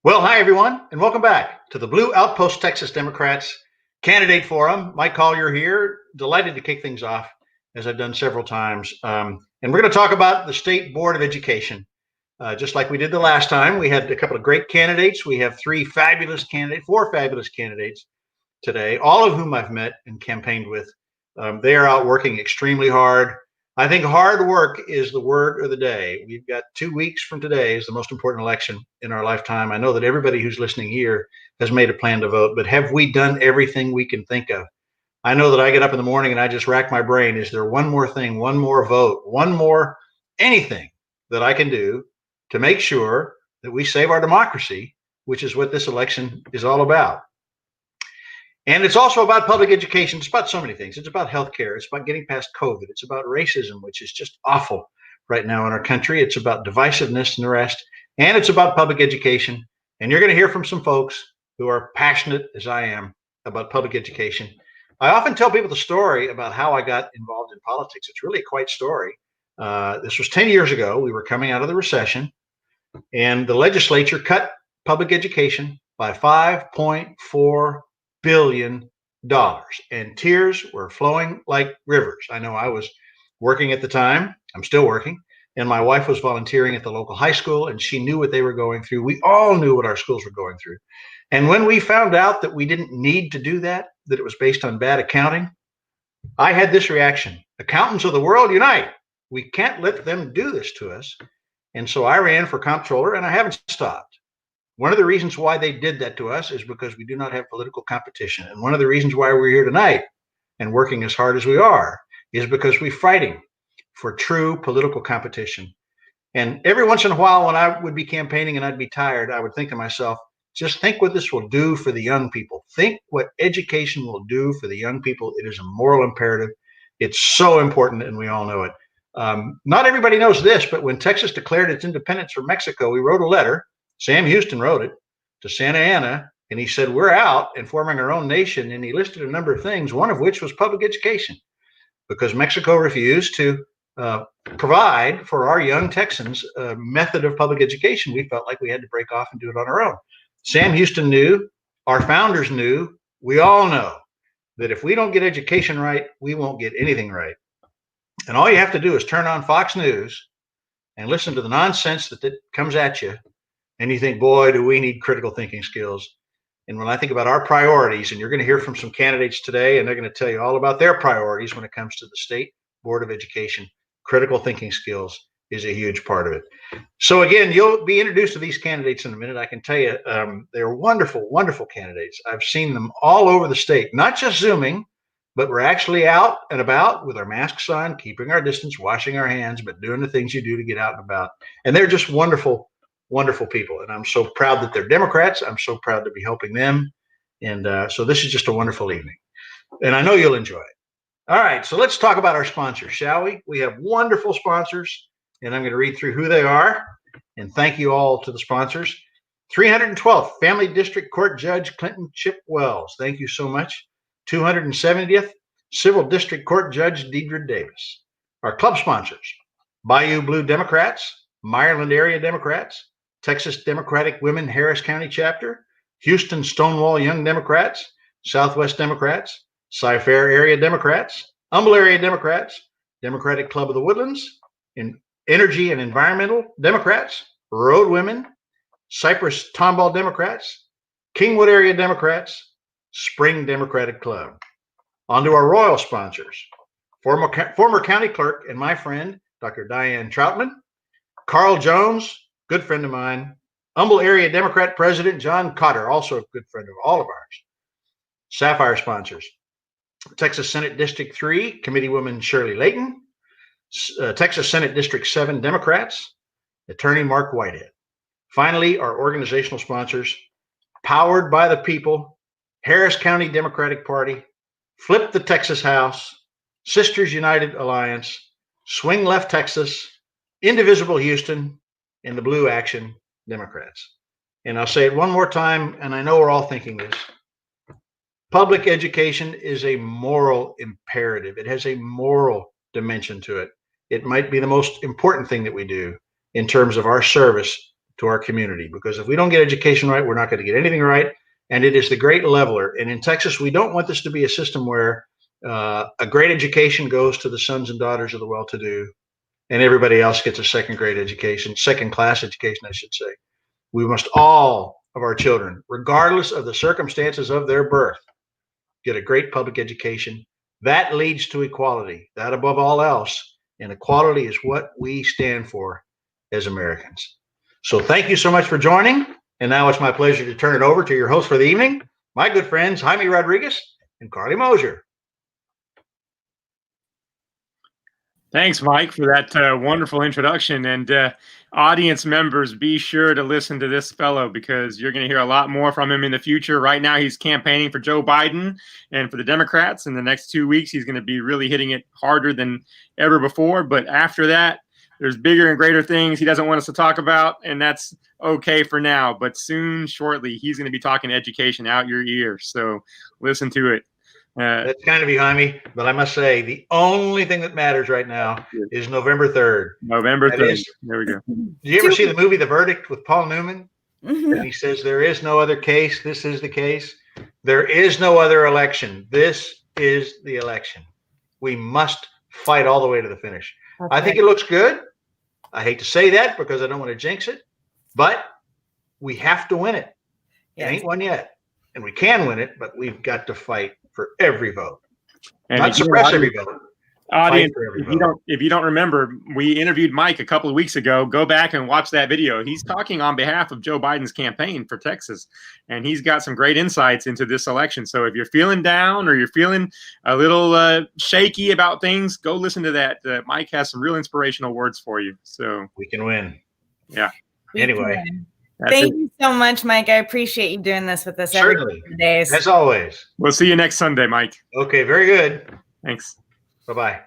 Well, hi, everyone, and welcome back to the Blue Outpost Texas Democrats Candidate Forum. Mike Collier here, delighted to kick things off, as I've done several times. And we're going to talk about the State Board of Education. Just like we did the last time, we had a couple of great candidates. We have four fabulous candidates today, all of whom I've met and campaigned with. They are out working extremely hard. I think hard work is the word of the day. We've got 2 weeks from today is the most important election in our lifetime. I know that everybody who's listening here has made a plan to vote, but have we done everything we can think of? I know that I get up in the morning and I just rack my brain. Is there one more thing, one more vote, one more anything that I can do to make sure that we save our democracy, which is what this election is all about? And it's also about public education. It's about so many things. It's about healthcare. It's about getting past COVID. It's about racism, which is just awful right now in our country. It's about divisiveness and the rest. And it's about public education. And you're going to hear from some folks who are passionate, as I am, about public education. I often tell people the story about how I got involved in politics. It's really quite a story. This was 10 years ago. We were coming out of the recession, and the legislature cut public education by $5.4 billion, and tears were flowing like rivers. I know I was working at the time. I'm still working, and my wife was volunteering at the local high school, and she knew what they were going through. We all knew what our schools were going through. And when we found out that we didn't need to do that, that it was based on bad accounting, I had this reaction: accountants of the world, unite. We can't let them do this to us. And so I ran for comptroller, and I haven't stopped. One of the reasons why they did that to us is because we do not have political competition. And one of the reasons why we're here tonight and working as hard as we are is because we're fighting for true political competition. And every once in a while, when I would be campaigning and I'd be tired, I would think to myself, just think what this will do for the young people. Think what education will do for the young people. It is a moral imperative. It's so important, and we all know it. Not everybody knows this, but when Texas declared its independence from Mexico, we wrote a letter. Sam Houston wrote it to Santa Anna, and he said, we're out and forming our own nation. And he listed a number of things, one of which was public education, because Mexico refused to provide for our young Texans a method of public education. We felt like we had to break off and do it on our own. Sam Houston knew, our founders knew, we all know that if we don't get education right, we won't get anything right. And all you have to do is turn on Fox News and listen to the nonsense that comes at you. And you think, boy, do we need critical thinking skills. And when I think about our priorities, and you're going to hear from some candidates today, and they're going to tell you all about their priorities when it comes to the State Board of Education, critical thinking skills is a huge part of it. So again, you'll be introduced to these candidates in a minute. I can tell you, they're wonderful, wonderful candidates. I've seen them all over the state, not just Zooming, but we're actually out and about with our masks on, keeping our distance, washing our hands, but doing the things you do to get out and about. And they're just wonderful, wonderful people. And I'm so proud that they're Democrats. I'm so proud to be helping them. And so this is just a wonderful evening. And I know you'll enjoy it. All right, so let's talk about our sponsors, shall we? We have wonderful sponsors, and I'm going to read through who they are. And thank you all to the sponsors. 312th Family District Court Judge Clinton Chip Wells. Thank you so much. 270th Civil District Court Judge Deidre Davis. Our club sponsors: Bayou Blue Democrats, Meyerland Area Democrats, Texas Democratic Women Harris County Chapter, Houston Stonewall Young Democrats, Southwest Democrats, Cy-Fair Area Democrats, Humble Area Democrats, Democratic Club of the Woodlands, Energy and Environmental Democrats, Road Women, Cypress Tomball Democrats, Kingwood Area Democrats, Spring Democratic Club. On to our royal sponsors: former county clerk and my friend, Dr. Diane Troutman, Carl Jones, good friend of mine, Humble Area Democrat President John Cotter, also a good friend of all of ours. Sapphire sponsors: Texas Senate District 3 Committeewoman Shirley Layton, Texas Senate District 7 Democrats, Attorney Mark Whitehead. Finally, our organizational sponsors: Powered by the People, Harris County Democratic Party, Flip the Texas House, Sisters United Alliance, Swing Left Texas, Indivisible Houston, and the Blue Action Democrats. And I'll say it one more time, and I know we're all thinking this. Public education is a moral imperative. It has a moral dimension to it. It might be the most important thing that we do in terms of our service to our community, because if we don't get education right, we're not going to get anything right. And it is the great leveler. And in Texas, we don't want this to be a system where a great education goes to the sons and daughters of the well-to-do, and everybody else gets a second-grade education, second-class education, I should say. We must all of our children, regardless of the circumstances of their birth, get a great public education. That leads to equality. That above all else, and equality is what we stand for as Americans. So thank you so much for joining. And now it's my pleasure to turn it over to your host for the evening, my good friends, Jaime Rodriguez and Carly Mosier. Thanks, Mike, for that wonderful introduction. And audience members, be sure to listen to this fellow, because you're going to hear a lot more from him in the future. Right now, he's campaigning for Joe Biden and for the Democrats. In the next 2 weeks, he's going to be really hitting it harder than ever before. But after that, there's bigger and greater things he doesn't want us to talk about, and that's okay for now. But soon, shortly, he's going to be talking education out your ear. So listen to it. That's kind of you, Jaime, but I must say the only thing that matters right now is November 3rd. November 3rd. There we go. Did you ever see the movie The Verdict with Paul Newman? Mm-hmm. And he says, there is no other case. This is the case. There is no other election. This is the election. We must fight all the way to the finish. Okay. I think it looks good. I hate to say that because I don't want to jinx it, but we have to win it. Yes. It ain't won yet. And we can win it, but we've got to fight for every vote. And not suppress every vote. Audience, if you don't remember, we interviewed Mike a couple of weeks ago. Go back and watch that video. He's talking on behalf of Joe Biden's campaign for Texas, and he's got some great insights into this election. So if you're feeling down or you're feeling a little shaky about things, go listen to that. Mike has some real inspirational words for you. So we can win. Yeah. Anyway. Thank you so much, Mike. I appreciate you doing this with us every day. As always. We'll see you next Sunday, Mike. Okay, very good. Thanks. Bye-bye.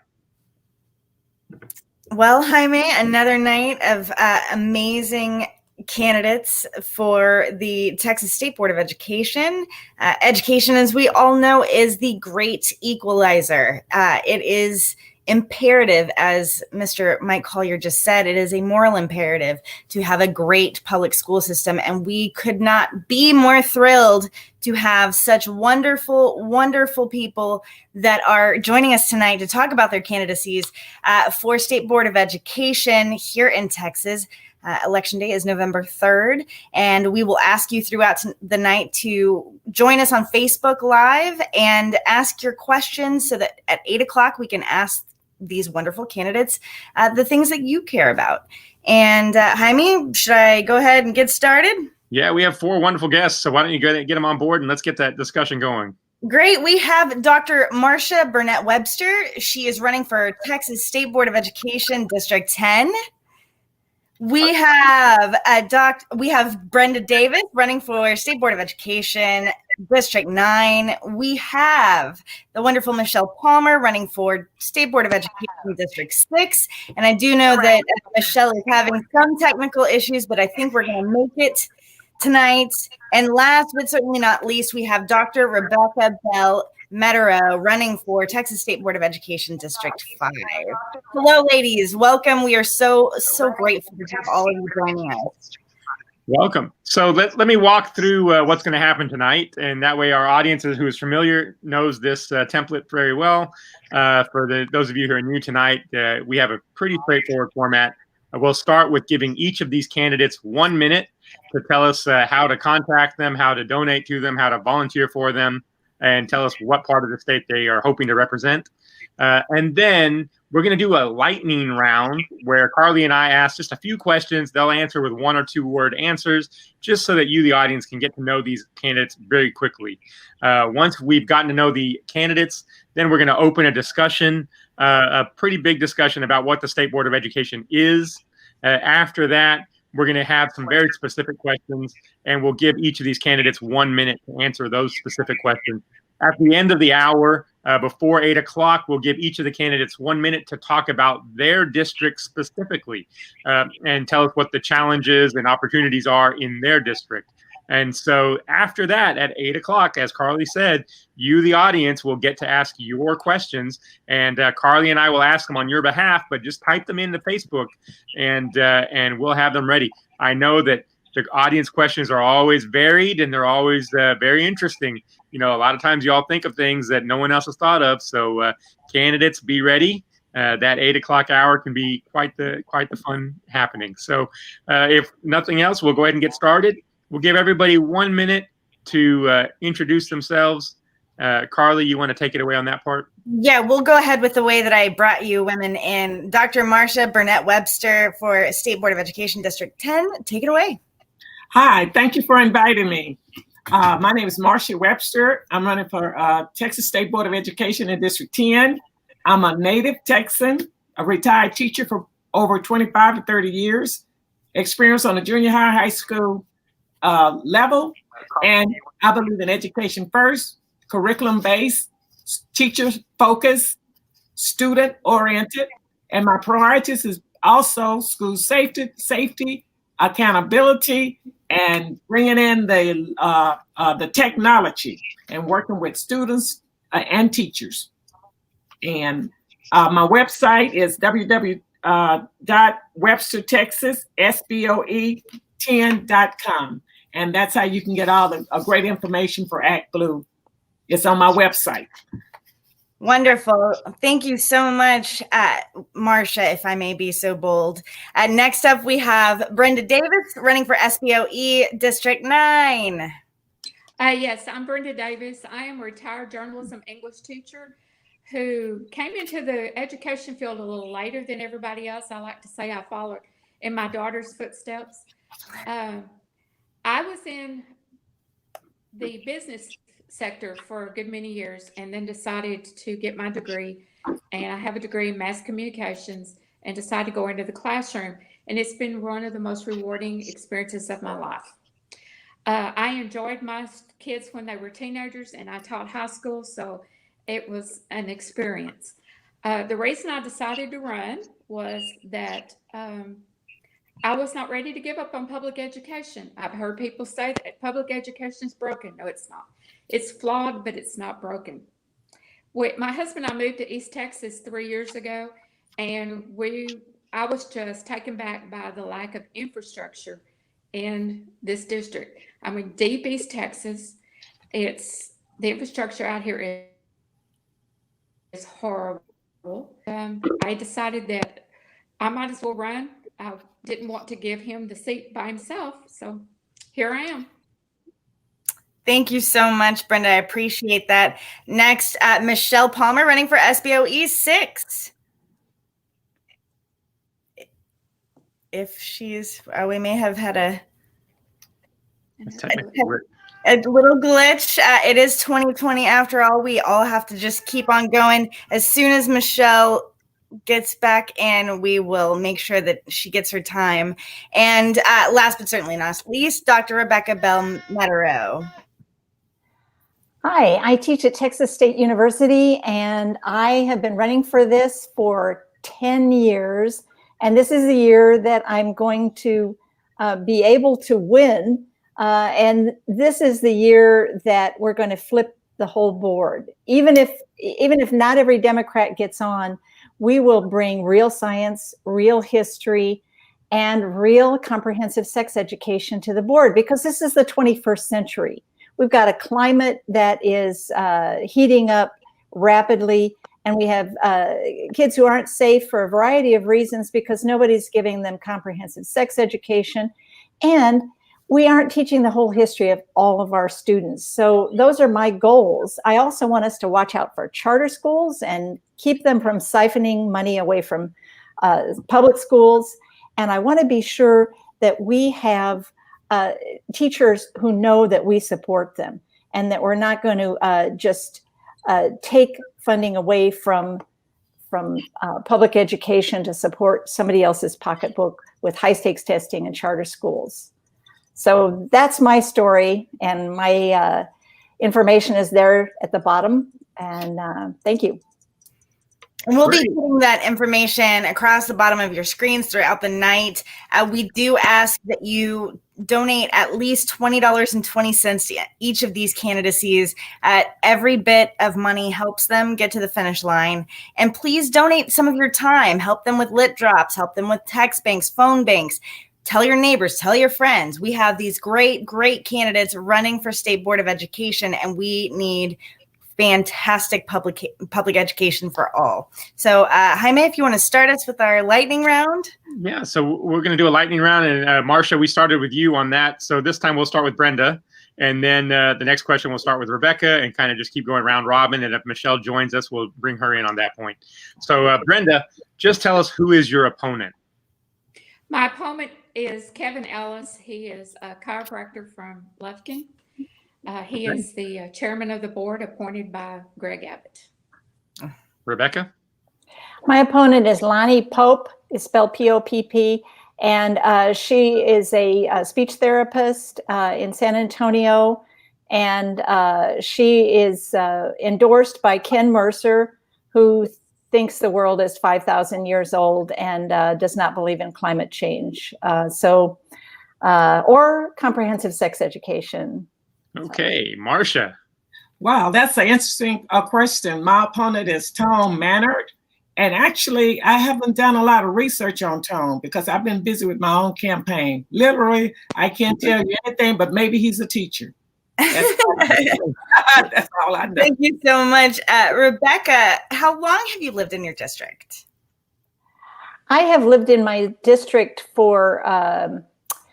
Well, Jaime, another night of amazing candidates for the Texas State Board of Education. Education, as we all know, is the great equalizer. It is imperative, as Mr. Mike Collier just said, it is a moral imperative to have a great public school system. And we could not be more thrilled to have such wonderful, wonderful people that are joining us tonight to talk about their candidacies for State Board of Education here in Texas. Election day is November 3rd, and we will ask you throughout the night to join us on Facebook Live and ask your questions so that at 8 o'clock we can ask these wonderful candidates the things that you care about. And Jaime, should I go ahead and get started? Yeah, we have 4 wonderful guests, so why don't you get them on board and let's get that discussion going. Great. We have Dr. Marcia Burnett Webster. She is running for Texas State Board of Education, District 10. We have Brenda Davis running for State Board of Education, District 9. We have the wonderful Michelle Palmer running for State Board of Education, District 6. And I do know that Michelle is having some technical issues, but I think we're going to make it tonight. And last but certainly not least, we have Dr. Rebecca Bell Metero running for Texas State Board of Education, District 5. Hello, ladies. Welcome. We are so grateful to have all of you joining us. Welcome. So let me walk through what's going to happen tonight, and that way our audience who is familiar knows this template very well. For those of you who are new tonight, we have a pretty straightforward format. We'll start with giving each of these candidates 1 minute to tell us how to contact them, how to donate to them, how to volunteer for them, and tell us what part of the state they are hoping to represent. And then we're going to do a lightning round where Carly and I ask just a few questions. They'll answer with 1 or 2 word answers, just so that you, the audience, can get to know these candidates very quickly. Once we've gotten to know the candidates, then we're going to open a discussion, a pretty big discussion about what the State Board of Education is. After that, we're going to have some very specific questions, and we'll give each of these candidates 1 minute to answer those specific questions. At the end of the hour, before 8 o'clock, we'll give each of the candidates 1 minute to talk about their district specifically and tell us what the challenges and opportunities are in their district. And so after that, at 8 o'clock, as Carly said, you, the audience, will get to ask your questions. And Carly and I will ask them on your behalf, but just type them into Facebook and we'll have them ready. I know that the audience questions are always varied and they're always very interesting. You know, a lot of times you all think of things that no one else has thought of. So candidates, be ready. That 8 o'clock hour can be quite the fun happening. So if nothing else, we'll go ahead and get started. We'll give everybody 1 minute to introduce themselves. Carly, you want to take it away on that part? Yeah, we'll go ahead with the way that I brought you women in. Dr. Marcia Burnett Webster for State Board of Education, District 10. Take it away. Hi, thank you for inviting me. My name is Marcia Webster. I'm running for Texas State Board of Education in District 10. I'm a native Texan, a retired teacher for over 25 to 30 years, experience on the junior high school level, and I believe in education first, curriculum-based, teacher-focused, student-oriented, and my priorities is also school safety, accountability, and bringing in the technology and working with students and teachers. And my website is www.webstertexas10.com. And that's how you can get all the great information for Act Blue. It's on my website. Wonderful. Thank you so much, Marcia, if I may be so bold. Next up, we have Brenda Davis running for SBOE District 9. Yes, I'm Brenda Davis. I am a retired journalism English teacher who came into the education field a little later than everybody else. I like to say I followed in my daughter's footsteps. I was in the business sector for a good many years and then decided to get my degree. And I have a degree in mass communications and decided to go into the classroom. And it's been one of the most rewarding experiences of my life. I enjoyed my kids when they were teenagers and I taught high school, so it was an experience. The reason I decided to run was that I was not ready to give up on public education. I've heard people say that public education is broken. No, it's not. It's flawed, but it's not broken. My husband and I moved to East Texas 3 years ago, and I was just taken back by the lack of infrastructure in this district. I mean, deep East Texas, the infrastructure out here is horrible. I decided that I might as well run. I didn't want to give him the seat by himself, so here I am. Thank you so much, Brenda. I appreciate that. Next, Michelle Palmer running for SBOE 6. If she's, we may have had a little glitch. It is 2020 after all. We all have to just keep on going. As soon as Michelle gets back in, we will make sure that she gets her time. And last but certainly not least, Dr. Rebecca Bell-Metereau. Hi, I teach at Texas State University, and I have been running for this for 10 years. And this is the year that I'm going to be able to win. And this is the year that we're going to flip the whole board. Even if not every Democrat gets on, we will bring real science, real history, and real comprehensive sex education to the board, because this is the 21st century. We've got a climate that is heating up rapidly, and we have kids who aren't safe for a variety of reasons because nobody's giving them comprehensive sex education, and we aren't teaching the whole history of all of our students. So those are my goals. I also want us to watch out for charter schools and keep them from siphoning money away from public schools, and I want to be sure that we have teachers who know that we support them and that we're not going to just take funding away from public education to support somebody else's pocketbook with high stakes testing and charter schools. So that's my story, and my information is there at the bottom. And thank you. And we'll be putting that information across the bottom of your screens throughout the night. We do ask that you donate at least $20.20 to each of these candidacies. Every bit of money helps them get to the finish line. And please donate some of your time. Help them with lit drops, help them with text banks, phone banks. Tell your neighbors, tell your friends. We have these great, great candidates running for State Board of Education, and we need fantastic public education for all. So Jaime, if you want to start us with our lightning round. Yeah, so we're going to do a lightning round. And Marcia, we started with you on that. So this time we'll start with Brenda. And then the next question we'll start with Rebecca and kind of just keep going round robin. And if Michelle joins us, we'll bring her in on that point. So Brenda, just tell us, who is your opponent? My opponent is Kevin Ellis. He is a chiropractor from Lufkin. He is the chairman of the board appointed by Greg Abbott. Rebecca? My opponent is Lonnie Pope, it's spelled P-O-P-P, and she is a speech therapist in San Antonio, and she is endorsed by Ken Mercer, who thinks the world is 5,000 years old and does not believe in climate change, or comprehensive sex education. Okay, Marcia. Wow, that's an interesting question. My opponent is Tone Mannert. And actually, I haven't done a lot of research on Tone because I've been busy with my own campaign. Literally, I can't tell you anything, but maybe he's a teacher. That's all I know. Thank you so much. Rebecca, how long have you lived in your district? I have lived in my district for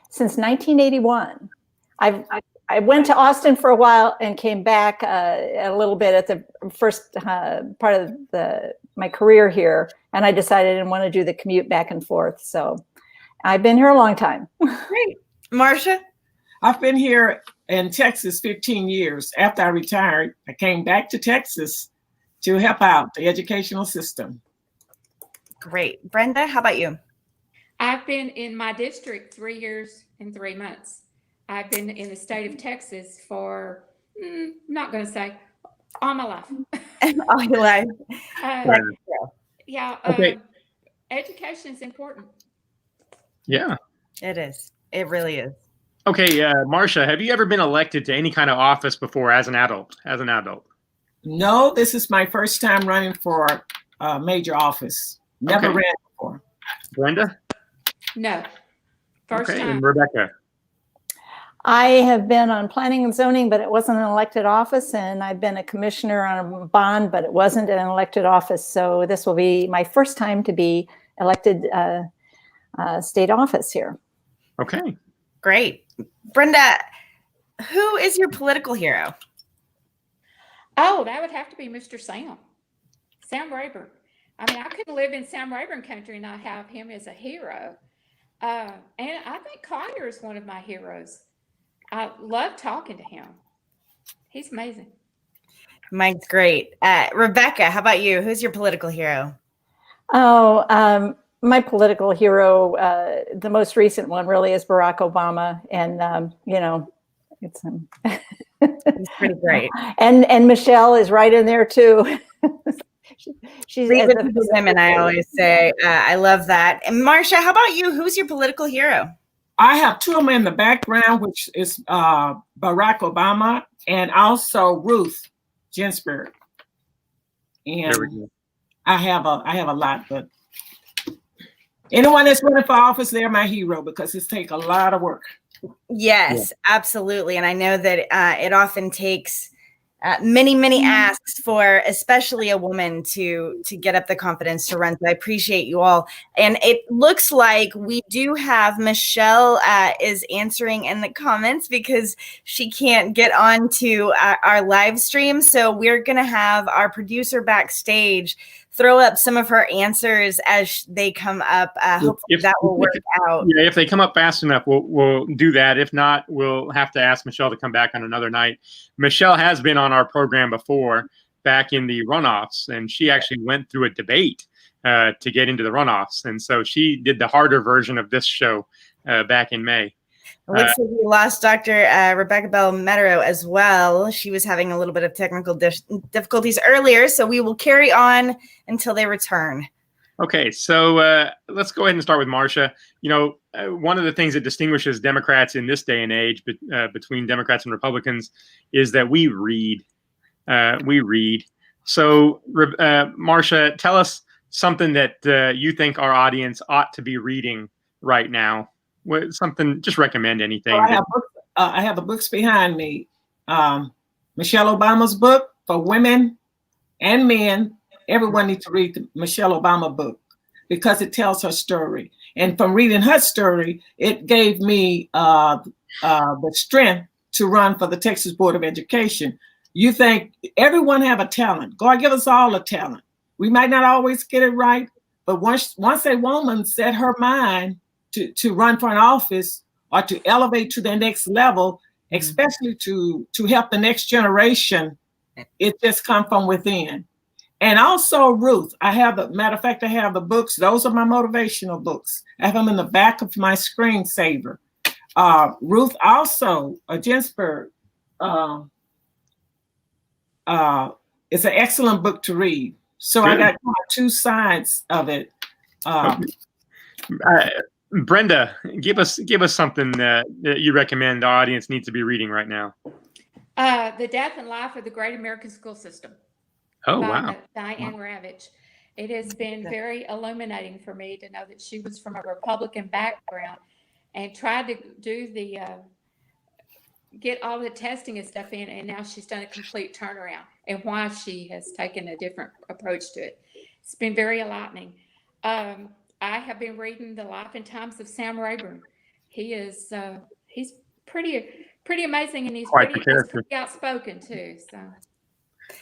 since 1981. I went to Austin for a while and came back a little bit at the first part of my career here. And I decided I didn't want to do the commute back and forth. So I've been here a long time. Great. Marcia? I've been here in Texas 15 years. After I retired, I came back to Texas to help out the educational system. Great. Brenda, how about you? I've been in my district 3 years and 3 months. I've been in the state of Texas for, not going to say, all my life. All your life. Yeah. Okay. Education is important. Yeah. It is. It really is. Okay, Marcia, have you ever been elected to any kind of office before as an adult? No, this is my first time running for a major office. Never ran before. Brenda? No. First time. And Rebecca? I have been on planning and zoning, but it wasn't an elected office. And I've been a commissioner on a bond, but it wasn't an elected office. So this will be my first time to be elected state office here. Okay. Great. Brenda, who is your political hero? Oh, that would have to be Mr. Sam Rayburn. I mean, I couldn't live in Sam Rayburn country and not have him as a hero. And I think Collier is one of my heroes. I love talking to him. He's amazing. Mine's great. Rebecca, how about you? Who's your political hero? Oh, my political hero, the most recent one really is Barack Obama. And, it's He's pretty great. And Michelle is right in there too. She's Leave it to the women, I always say. I love that. And Marcia, how about you? Who's your political hero? I have two of them in the background, which is Barack Obama and also Ruth Ginsburg. And I have a lot, but anyone that's running for office, they're my hero because it's take a lot of work. Yes, absolutely. And I know that it often takes many asks for especially a woman to get up the confidence to run. So I appreciate you all. And it looks like we do have Michelle is answering in the comments because she can't get on to our live stream. So we're going to have our producer backstage throw up some of her answers as they come up. Hopefully that will work out. Yeah, if they come up fast enough, we'll do that. If not, we'll have to ask Michelle to come back on another night. Michelle has been on our program before back in the runoffs, and she actually went through a debate to get into the runoffs. And so she did the harder version of this show back in May. It looks like we lost Dr. Rebecca Bell Metero as well. She was having a little bit of technical difficulties earlier, so we will carry on until they return. Okay, so let's go ahead and start with Marcia. You know, one of the things that distinguishes Democrats in this day and age between Democrats and Republicans is that we read. We read. So, Marcia, tell us something that you think our audience ought to be reading right now. Something, just recommend anything. Well, I have the books behind me. Michelle Obama's book for women and men. Everyone needs to read the Michelle Obama book because it tells her story. And from reading her story, it gave me the strength to run for the Texas Board of Education. You think everyone have a talent. God give us all a talent. We might not always get it right, but once a woman set her mind to run for an office or to elevate to the next level, especially to help the next generation, it just comes from within. And also Ruth, matter of fact, I have the books. Those are my motivational books. I have them in the back of my screensaver. Ruth also, Ginsburg, it's an excellent book to read. So good. I got two sides of it. Brenda, give us something that you recommend our audience needs to be reading right now. The Death and Life of the Great American School System. Oh, wow. Diane Ravitch. It has been very illuminating for me to know that she was from a Republican background and tried to do get all the testing and stuff in, and now she's done a complete turnaround and why she has taken a different approach to it. It's been very enlightening. I have been reading The Life and Times of Sam Rayburn. He's pretty amazing, and he's pretty outspoken too. So.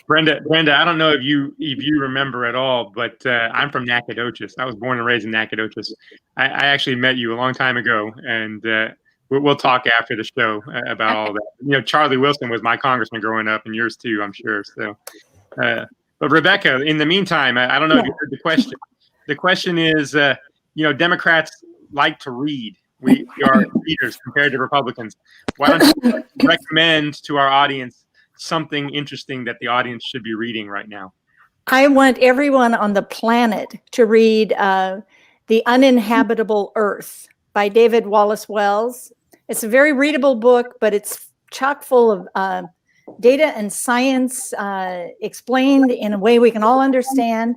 Brenda, I don't know if you remember at all, but I'm from Nacogdoches. I was born and raised in Nacogdoches. I actually met you a long time ago, and we'll talk after the show about all that. You know, Charlie Wilson was my congressman growing up, and yours too, I'm sure. So, but Rebecca, in the meantime, I don't know if you heard the question. The question is, Democrats like to read. We are readers compared to Republicans. Why don't you recommend to our audience something interesting that the audience should be reading right now? I want everyone on the planet to read The Uninhabitable Earth by David Wallace Wells. It's a very readable book, but it's chock full of data and science explained in a way we can all understand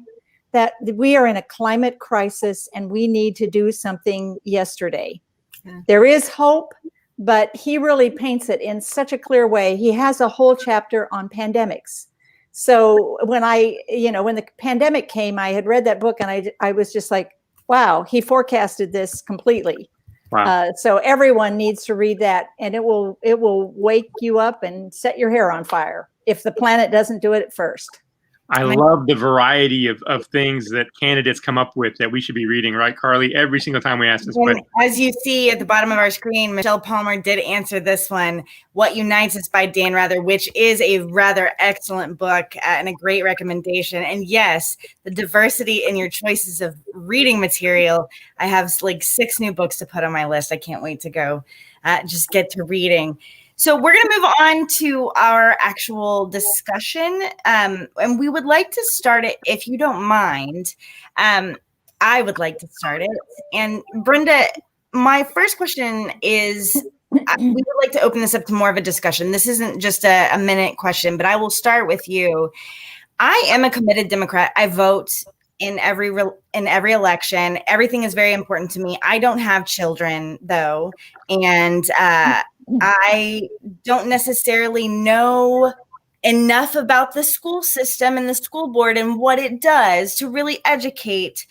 that we are in a climate crisis and we need to do something yesterday. Yeah. There is hope, but he really paints it in such a clear way. He has a whole chapter on pandemics. So when the pandemic came, I had read that book and I was just like, wow, he forecasted this completely. Wow. So everyone needs to read that, and it will wake you up and set your hair on fire if the planet doesn't do it at first. I love the variety of things that candidates come up with that we should be reading, right, Carly? Every single time we ask this question. As you see at the bottom of our screen, Michelle Palmer did answer this one, What Unites Us by Dan Rather, which is a rather excellent book and a great recommendation. And yes, the diversity in your choices of reading material. I have like 6 new books to put on my list. I can't wait to go just get to reading. So we're going to move on to our actual discussion, and we would like to start it, if you don't mind. I would like to start it. And Brenda, my first question is, we would like to open this up to more of a discussion. This isn't just a minute question, but I will start with you. I am a committed Democrat. I vote in every election. Everything is very important to me. I don't have children, though, and I don't necessarily know enough about the school system and the school board and what it does to really educate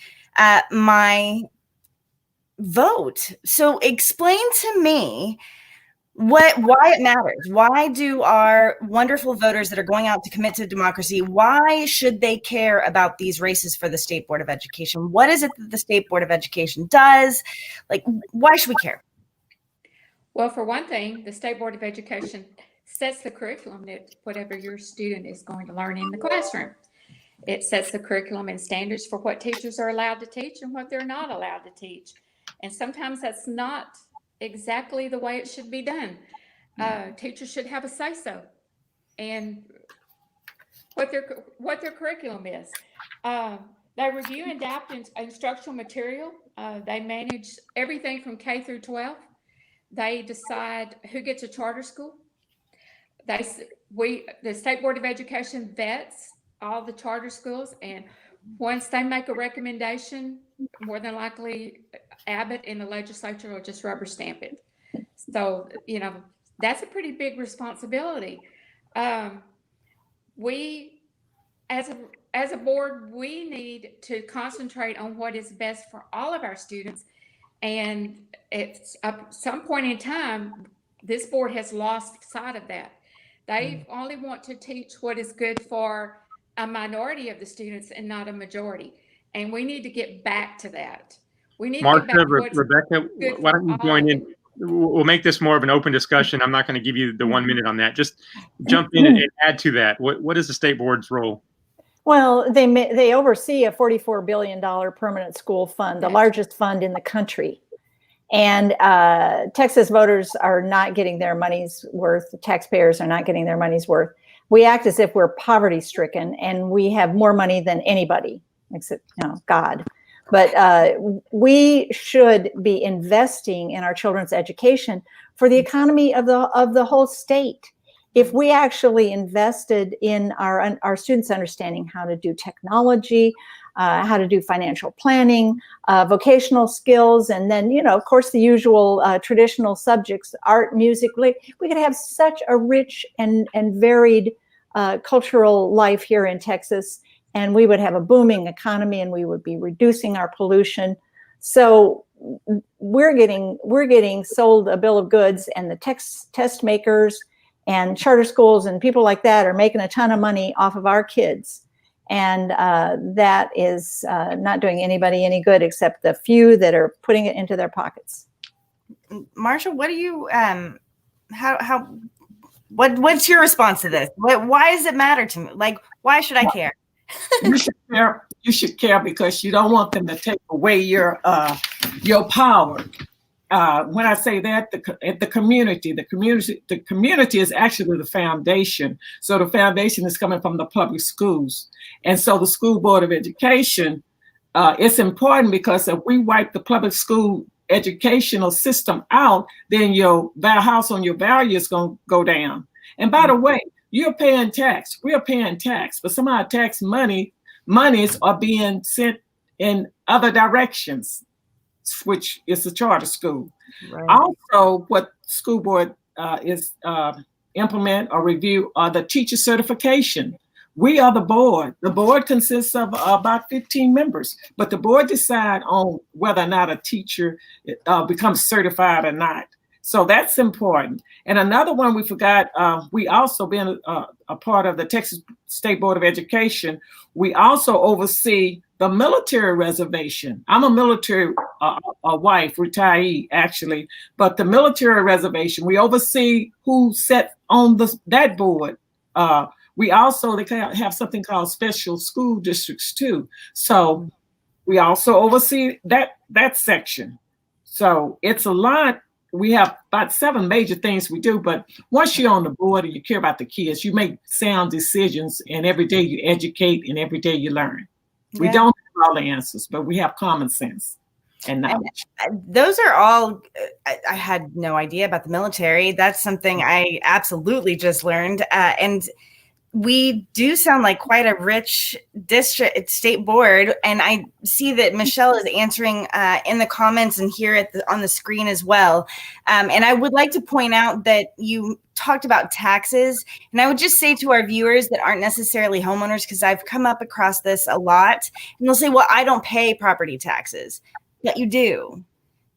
my vote. So explain to me why it matters. Why do our wonderful voters that are going out to commit to democracy, why should they care about these races for the State Board of Education? What is it that the State Board of Education does? Like, why should we care? Well, for one thing, the State Board of Education sets the curriculum that whatever your student is going to learn in the classroom. It sets the curriculum and standards for what teachers are allowed to teach and what they're not allowed to teach. And sometimes that's not exactly the way it should be done. Teachers should have a say-so and what their curriculum is. They review and adapt instructional material. They manage everything from K through 12. They decide who gets a charter school. The State Board of Education vets all the charter schools, and once they make a recommendation, more than likely Abbott in the legislature will just rubber stamp it. So, that's a pretty big responsibility. We, as a board, we need to concentrate on what is best for all of our students. And at some point in time, this board has lost sight of that. They only want to teach what is good for a minority of the students and not a majority. And we need to get back to that. We need to get back to what's Rebecca, why don't you join in? We'll make this more of an open discussion. I'm not going to give you the 1 minute on that. Just jump in and add to that. What is the state board's role? Well, they oversee a $44 billion permanent school fund, the largest fund in the country. And Texas voters are not getting their money's worth. The taxpayers are not getting their money's worth. We act as if we're poverty stricken and we have more money than anybody, except God. But we should be investing in our children's education for the economy of the whole state. If we actually invested in our students understanding how to do technology, how to do financial planning, vocational skills, and then, of course, the usual traditional subjects, art, music, we could have such a rich and varied cultural life here in Texas, and we would have a booming economy, and we would be reducing our pollution. So we're getting sold a bill of goods, and the test makers and charter schools and people like that are making a ton of money off of our kids. And that is not doing anybody any good except the few that are putting it into their pockets. Marsha, what do you, what's your response to this? Why does it matter to me? Like, why should I care? You should care. You should care because you don't want them to take away your power. When I say that, the community is actually the foundation. So the foundation is coming from the public schools. And so the School Board of Education, it's important because if we wipe the public school educational system out, then your house on your value is going to go down. And by the way, you're paying tax. We're paying tax, but somehow tax monies are being sent in other directions, which is a charter school. Right. Also, what school board is implement or review are the teacher certification. We are the board. The board consists of about 15 members, but the board decide on whether or not a teacher becomes certified or not. So that's important. And another one we forgot, we also been a part of the Texas State Board of Education. We also oversee the military reservation. I'm a military wife, retiree actually, but the military reservation, we oversee who set on that board. We also, they have something called special school districts too. So we also oversee that section. So it's a lot. We have about 7 major things we do, but once you're on the board and you care about the kids, you make sound decisions, and every day you educate and every day you learn. Yeah. We don't have all the answers, but we have common sense and knowledge. Those are all, I had no idea about the military. That's something I absolutely just learned. And we do sound like quite a rich state board. And I see that Michelle is answering in the comments and here on the screen as well. And I would like to point out that you talked about taxes. And I would just say to our viewers that aren't necessarily homeowners, because I've come up across this a lot, and they'll say, well, I don't pay property taxes. But you do.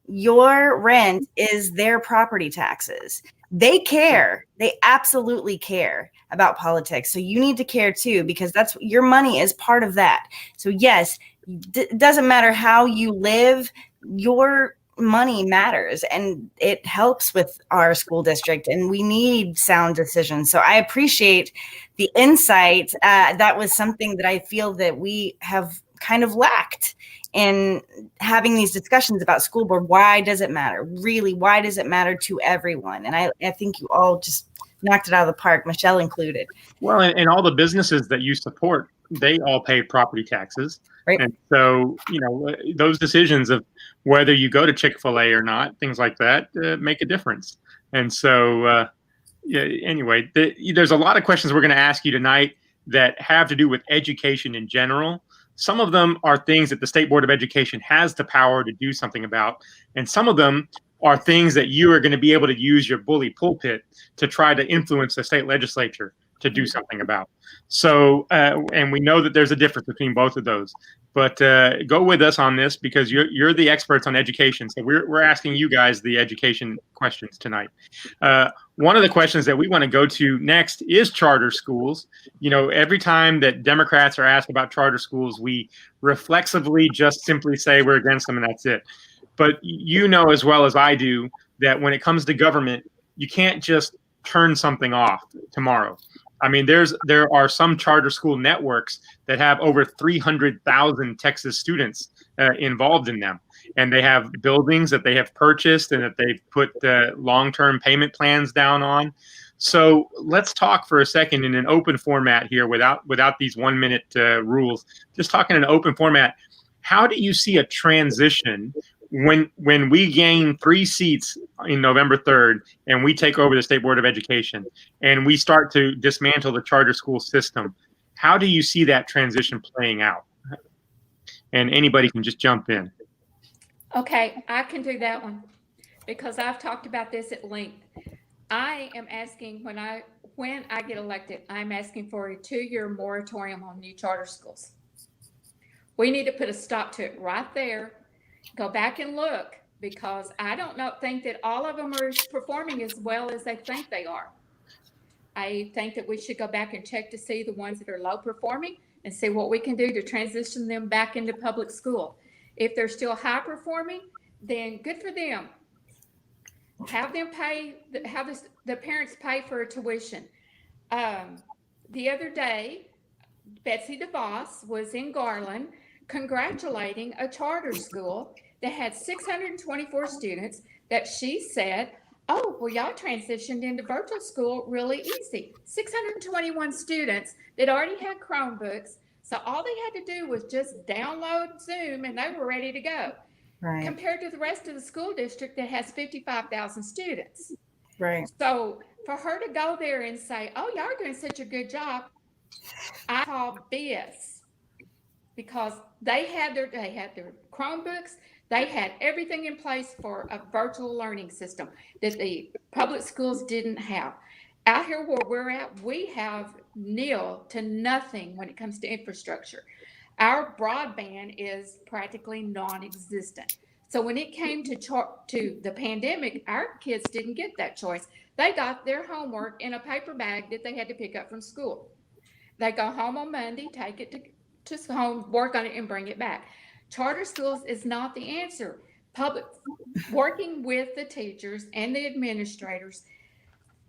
Your rent is their property taxes. They care. They absolutely care about politics. So you need to care too, because that's your money is part of that. So yes, it doesn't matter how you live, your money matters, and it helps with our school district, and we need sound decisions. So I appreciate the insight. That was something that I feel that we have kind of lacked in having these discussions about school board. Why does it matter? Really, why does it matter to everyone? And I think you all just knocked it out of the park, Michelle included. Well, and all the businesses that you support they all pay property taxes. Right. And so, those decisions of whether you go to Chick-fil-A or not, things like that, make a difference. And so, anyway, there's a lot of questions we're going to ask you tonight that have to do with education in general. Some of them are things that the State Board of Education has the power to do something about. And some of them are things that you are going to be able to use your bully pulpit to try to influence the state legislature to do something about. So, and we know that there's a difference between both of those. But go with us on this because you're the experts on education. So we're asking you guys the education questions tonight. One of the questions that we want to go to next is charter schools. Every time that Democrats are asked about charter schools, we reflexively just simply say we're against them and that's it. But as well as I do that when it comes to government, you can't just turn something off tomorrow. I mean, there are some charter school networks that have over 300,000 Texas students involved in them. And they have buildings that they have purchased and that they've put long-term payment plans down on. So let's talk for a second in an open format here without these 1 minute rules, just talking in an open format. How do you see a transition when we gain 3 seats in November 3rd and we take over the State Board of Education and we start to dismantle the charter school system? How do you see that transition playing out? And anybody can just jump in. Okay, I can do that one because I've talked about this at length. I am asking when I get elected, I'm asking for a 2-year moratorium on new charter schools. We need to put a stop to it right there. Go back and look because I don't think that all of them are performing as well as they think they are. I think that we should go back and check to see the ones that are low performing and see what we can do to transition them back into public school. If they're still high performing, then good for them. Have them have the parents pay for tuition. The other day, Betsy DeVos was in Garland congratulating a charter school that had 624 students that she said, oh, well, y'all transitioned into virtual school really easy. 621 students that already had Chromebooks. So all they had to do was just download Zoom and they were ready to go. Right. Compared to the rest of the school district that has 55,000 students. Right. So for her to go there and say, oh, y'all are doing such a good job, I call BS. Because they had their Chromebooks, they had everything in place for a virtual learning system that the public schools didn't have. Out here where we're at, we have nil to nothing when it comes to infrastructure. Our broadband is practically non-existent. So when it came to the pandemic, our kids didn't get that choice. They got their homework in a paper bag that they had to pick up from school. They go home on Monday, take it to home, work on it, and bring it back. Charter schools is not the answer. Working with the teachers and the administrators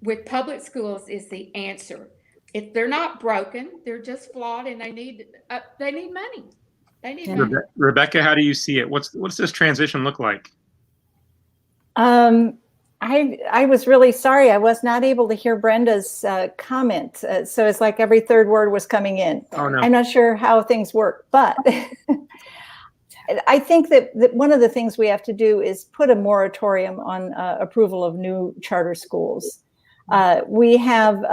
with public schools is the answer. If they're not broken, they're just flawed, and they need money. They need money. Rebecca, how do you see it? What's this transition look like? I was really sorry. I was not able to hear Brenda's comment. So it's like every third word was coming in. Oh, no. I'm not sure how things work, but I think that one of the things we have to do is put a moratorium on approval of new charter schools. We have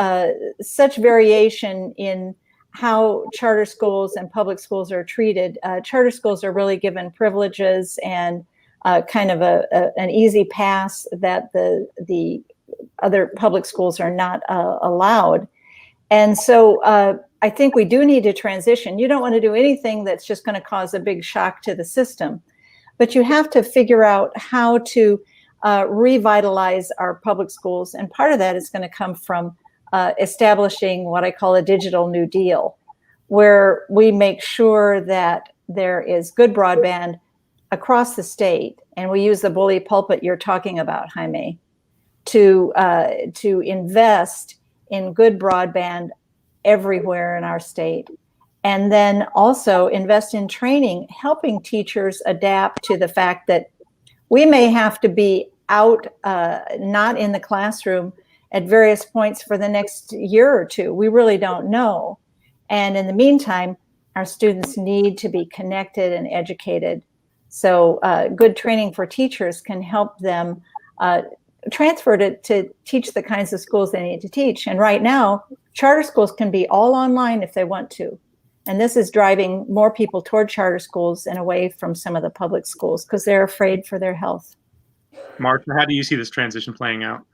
such variation in how charter schools and public schools are treated. Charter schools are really given privileges and kind of an easy pass that the other public schools are not allowed. And so I think we do need to transition. You don't want to do anything that's just going to cause a big shock to the system, but you have to figure out how to revitalize our public schools. And part of that is going to come from establishing what I call a digital New Deal, where we make sure that there is good broadband across the state. And we use the bully pulpit you're talking about, Jaime, to invest in good broadband everywhere in our state. And then also invest in training, helping teachers adapt to the fact that we may have to be out, not in the classroom at various points for the next year or two. We really don't know. And in the meantime, our students need to be connected and educated. So good training for teachers can help them transfer to teach the kinds of schools they need to teach. And right now, charter schools can be all online if they want to. And this is driving more people toward charter schools and away from some of the public schools because they're afraid for their health. Marcia, how do you see this transition playing out?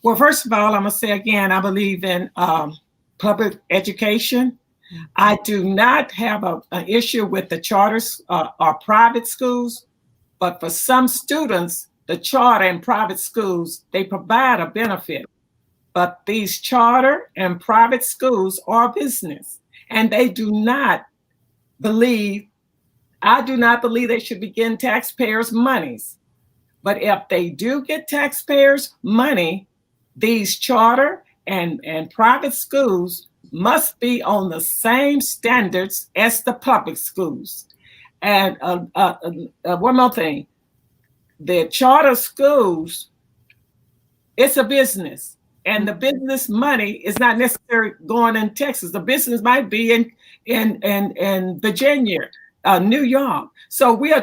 Well, first of all, I'm going to say again, I believe in public education. I do not have an issue with the charters or private schools, but for some students, the charter and private schools, they provide a benefit. But these charter and private schools are business, and they do not believe, I do not believe they should be getting taxpayers' monies. But if they do get taxpayers' money, these charter and private schools must be on the same standards as the public schools. And one more thing, the charter schools, it's a business, and the business money is not necessarily going in Texas. The business might be in Virginia, New York. So we are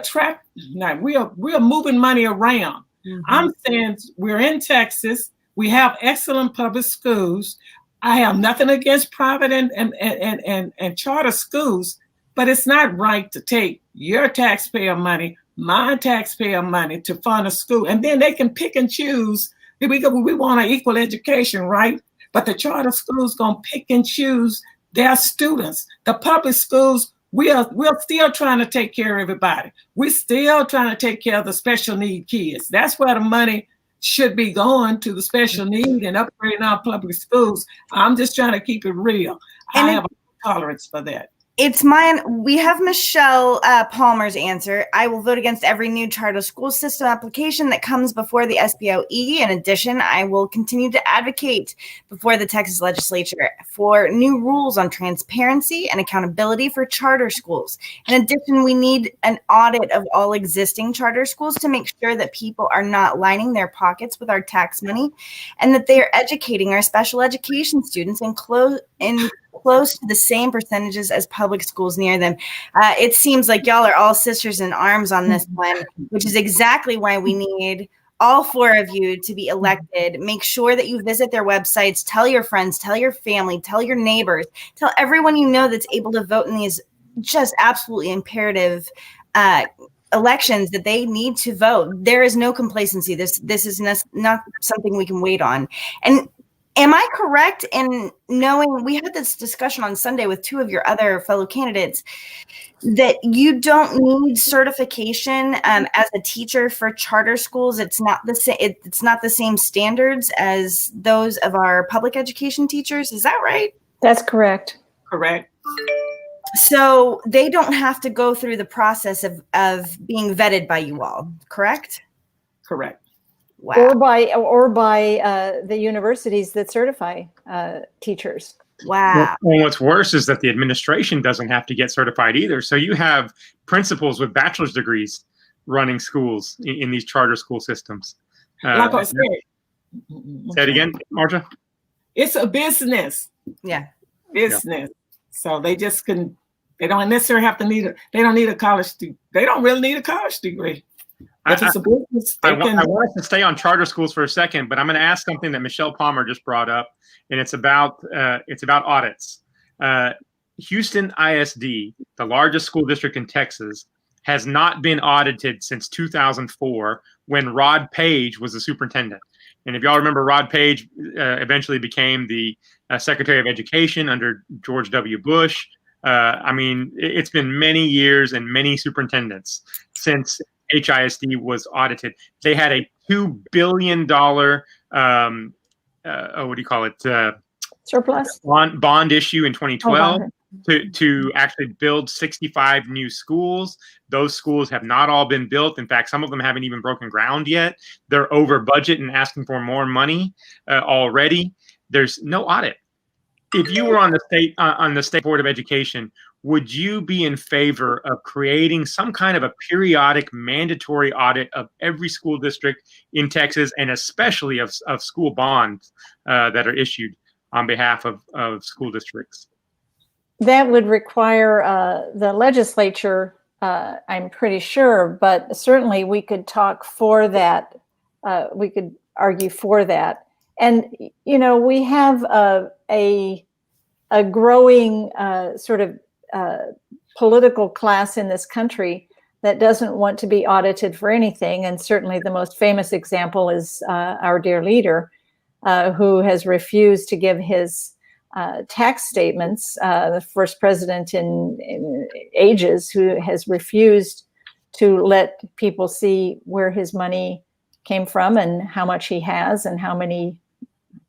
moving money around. Mm-hmm. I'm saying we're in Texas. We have excellent public schools. I have nothing against private and charter schools, but it's not right to take your taxpayer money, my taxpayer money to fund a school, and then they can pick and choose. We want an equal education, right? But the charter schools gonna pick and choose their students. The public schools, we're still trying to take care of everybody. We're still trying to take care of the special need kids. That's where the money should be going, to the special need and upgrading our public schools. I'm just trying to keep it real. I have a tolerance for that. It's mine. We have Michelle Palmer's answer. I will vote against every new charter school system application that comes before the SBOE. In addition, I will continue to advocate before the Texas legislature for new rules on transparency and accountability for charter schools. In addition, we need an audit of all existing charter schools to make sure that people are not lining their pockets with our tax money and that they are educating our special education students in close to the same percentages as public schools near them. It seems like y'all are all sisters in arms on this one, which is exactly why we need all four of you to be elected. Make sure that you visit their websites, tell your friends, tell your family, tell your neighbors, tell everyone you know that's able to vote in these just absolutely imperative elections that they need to vote. There is no complacency. This is not something we can wait on. And am I correct in knowing, we had this discussion on Sunday with two of your other fellow candidates, that you don't need certification as a teacher for charter schools? It's not the same. It's not the same standards as those of our public education teachers. Is that right? That's correct. Correct. So they don't have to go through the process of being vetted by you all, correct? Correct. Wow. Or by the universities that certify teachers. Wow. Well, what's worse is that the administration doesn't have to get certified either. So you have principals with bachelor's degrees running schools in these charter school systems. Like I said. Say it again, Marcia? It's a business. Yeah. Business. Yeah. So they just couldn't, they don't necessarily have to they don't need a college degree. They don't really need a college degree. If it's a business, I want to stay on charter schools for a second, but I'm going to ask something that Michelle Palmer just brought up, and it's about audits. Houston ISD, the largest school district in Texas, has not been audited since 2004 when Rod Page was the superintendent. And if y'all remember, Rod Page eventually became the Secretary of Education under George W. Bush. I mean, it's been many years and many superintendents since HISD was audited. They had a $2 billion, surplus bond issue in 2012 to actually build 65 new schools. Those schools have not all been built. In fact, some of them haven't even broken ground yet. They're over budget and asking for more money already. There's no audit. If you were on the state board of education, would you be in favor of creating some kind of a periodic mandatory audit of every school district in Texas, and especially of school bonds that are issued on behalf of school districts? that would require the legislature, I'm pretty sure, but certainly we could talk for that. We could argue for that. And, we have a growing sort of political class in this country that doesn't want to be audited for anything. And certainly the most famous example is our dear leader, who has refused to give his tax statements, the first president in ages who has refused to let people see where his money came from and how much he has and how many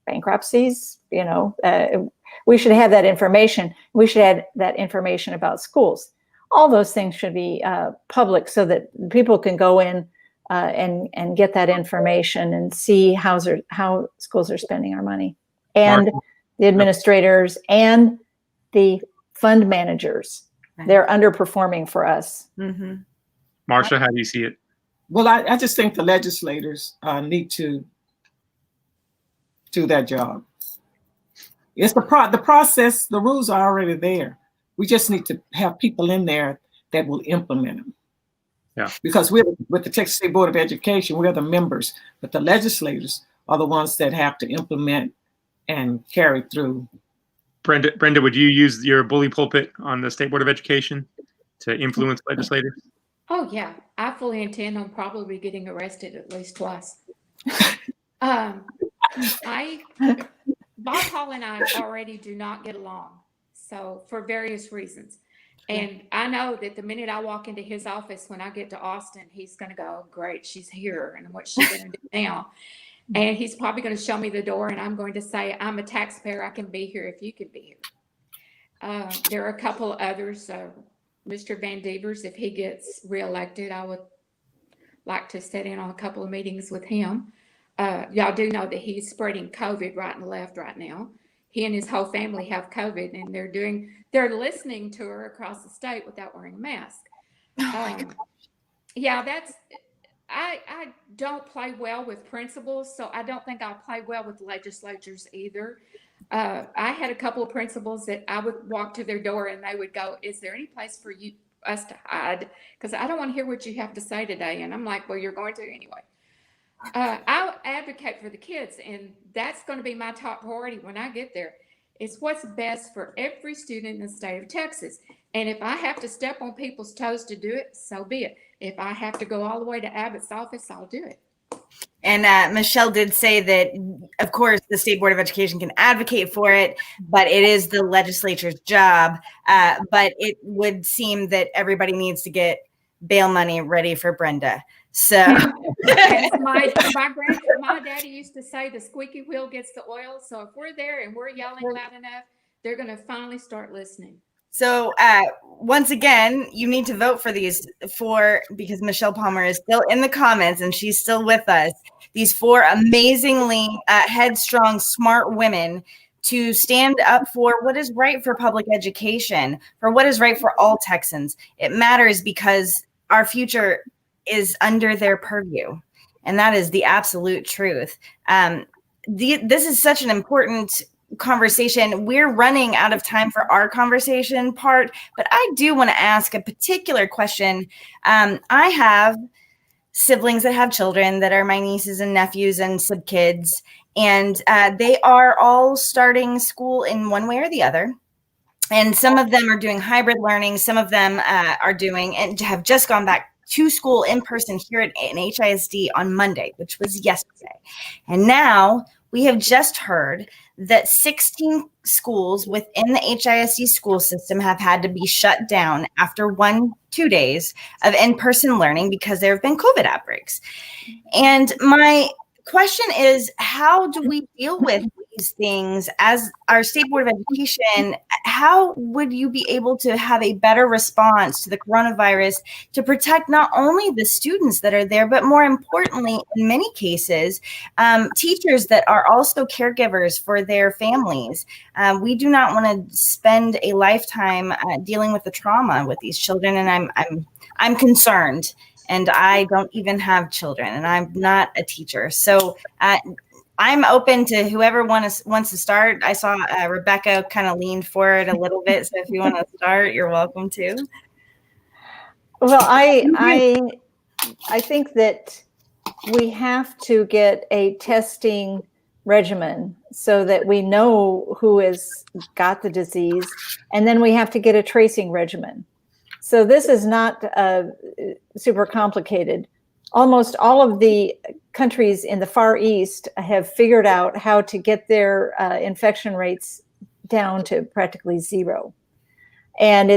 bankruptcies. We should have that information. We should have that information about schools. All those things should be public so that people can go in and get that information and see how schools are spending our money. And the administrators and the fund managers, they're underperforming for us. Mm-hmm. Marcia, how do you see it? Well, I just think the legislators need to do that job. It's the process, the rules are already there. We just need to have people in there that will implement them. Yeah. Because we're with the Texas State Board of Education, we're the members, but the legislators are the ones that have to implement and carry through. Brenda, would you use your bully pulpit on the State Board of Education to influence legislators? Oh, yeah. I fully intend on probably getting arrested at least twice. Bob Hall and I already do not get along, so for various reasons. And I know that the minute I walk into his office, when I get to Austin, he's going to go, great, she's here. And what's she going to do now? And he's probably going to show me the door, and I'm going to say, I'm a taxpayer. I can be here if you can be here. There are a couple others. Mr. Van Devers, if he gets reelected, I would like to sit in on a couple of meetings with him. Y'all do know that he's spreading COVID right and left right now. He and his whole family have COVID, and they're listening to her across the state without wearing a mask. Yeah, I don't play well with principals, so I don't think I'll play well with legislatures either. I had a couple of principals that I would walk to their door and they would go, is there any place for us to hide? Because I don't want to hear what you have to say today. And I'm like, well, you're going to anyway. I'll advocate for the kids, and that's going to be my top priority when I get there. It's what's best for every student in the state of Texas. And if I have to step on people's toes to do it, so be it. If I have to go all the way to Abbott's office, I'll do it. And Michelle did say that, of course, the State Board of Education can advocate for it, but it is the legislature's job. But it would seem that everybody needs to get bail money ready for Brenda. So my daddy used to say the squeaky wheel gets the oil. So if we're there and we're yelling loud enough, they're going to finally start listening. So once again, you need to vote for because Michelle Palmer is still in the comments and she's still with us. These 4 amazingly headstrong, smart women to stand up for what is right for public education, for what is right for all Texans. It matters because our future is under their purview. And that is the absolute truth. This is such an important conversation. We're running out of time for our conversation part, but I do want to ask a particular question. I have siblings that have children that are my nieces and nephews and sub-kids, and they are all starting school in one way or the other. And some of them are doing hybrid learning. Some of them are doing and have just gone back to school in person here at HISD on Monday, which was yesterday. And now we have just heard that 16 schools within the HISD school system have had to be shut down after 1-2 days of in-person learning because there have been COVID outbreaks. And my question is, how do we deal with these things as our State Board of Education? How would you be able to have a better response to the coronavirus to protect not only the students that are there, but more importantly, in many cases, teachers that are also caregivers for their families? We do not want to spend a lifetime dealing with the trauma with these children, and I'm concerned. And I don't even have children, and I'm not a teacher. So I'm open to whoever wants to start. I saw Rebecca kind of leaned forward a little bit, so if you want to start, you're welcome to. Well, I think that we have to get a testing regimen so that we know who has got the disease, and then we have to get a tracing regimen. So this is not super complicated. Almost all of the countries in the Far East have figured out how to get their infection rates down to practically zero. And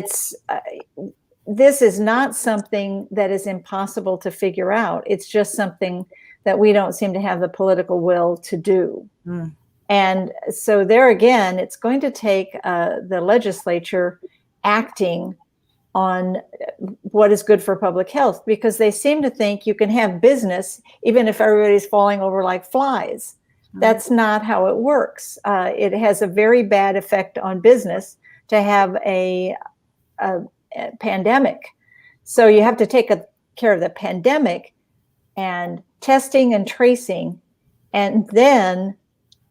this is not something that is impossible to figure out. It's just something that we don't seem to have the political will to do. Mm. And so there again, it's going to take the legislature acting on what is good for public health, because they seem to think you can have business even if everybody's falling over like flies. Mm. That's not how it works. It has a very bad effect on business to have a pandemic. So you have to take care of the pandemic and testing and tracing, and then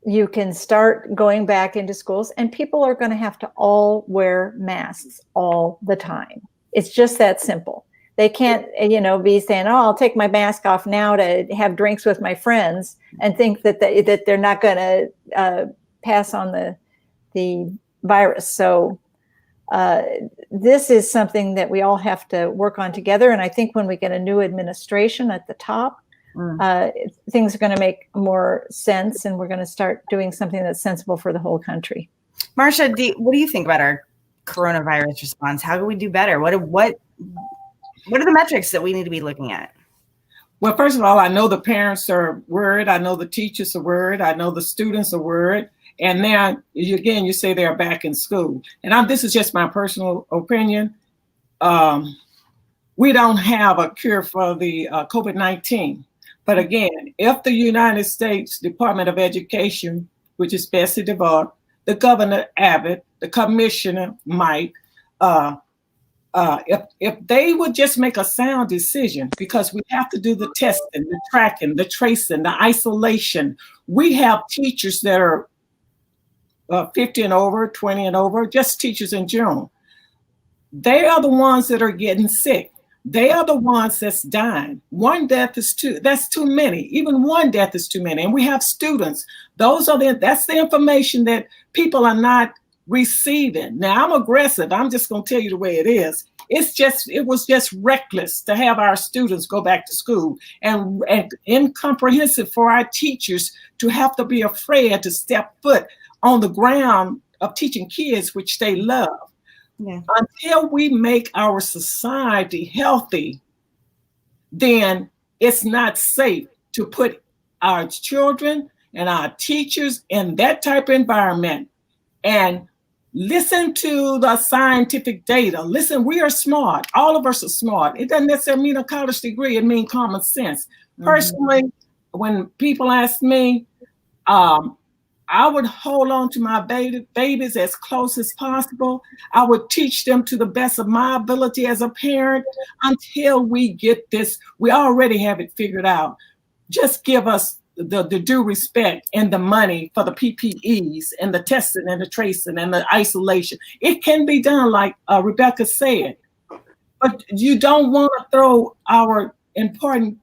you can start going back into schools, and people are going to have to all wear masks all the time. It's just that simple. They can't, be saying, "Oh, I'll take my mask off now to have drinks with my friends," and think that they're not going to pass on the virus. So this is something that we all have to work on together. And I think when we get a new administration at the top, things are going to make more sense, and we're going to start doing something that's sensible for the whole country. Marcia, what do you think about our coronavirus response? How can we do better? What are the metrics that we need to be looking at? Well, first of all, I know the parents are worried. I know the teachers are worried. I know the students are worried. And now, again, you say they're back in school. And this is just my personal opinion. We don't have a cure for the COVID-19. But again, if the United States Department of Education, which is Betsy DeVos, the Governor Abbott, the Commissioner Mike, if they would just make a sound decision, because we have to do the testing, the tracking, the tracing, the isolation. We have teachers that are 50 and over, 20 and over, just teachers in general. They are the ones that are getting sick. They are the ones that's dying. One death is that's too many. Even one death is too many. And we have students. That's the information that people are not receiving. Now, I'm aggressive. I'm just going to tell you the way it is. It was just reckless to have our students go back to school, and incomprehensive for our teachers to have to be afraid to step foot on the ground of teaching kids, which they love. Yeah. Until we make our society healthy, then it's not safe to put our children and our teachers in that type of environment. And listen to the scientific data. Listen, we are smart. All of us are smart. It doesn't necessarily mean a college degree. It means common sense. Mm-hmm. Personally, when people ask me, I would hold on to my babies as close as possible. I would teach them to the best of my ability as a parent until we get this. We already have it figured out. Just give us the due respect and the money for the PPEs and the testing and the tracing and the isolation. It can be done, like Rebecca said, but you don't want to throw our important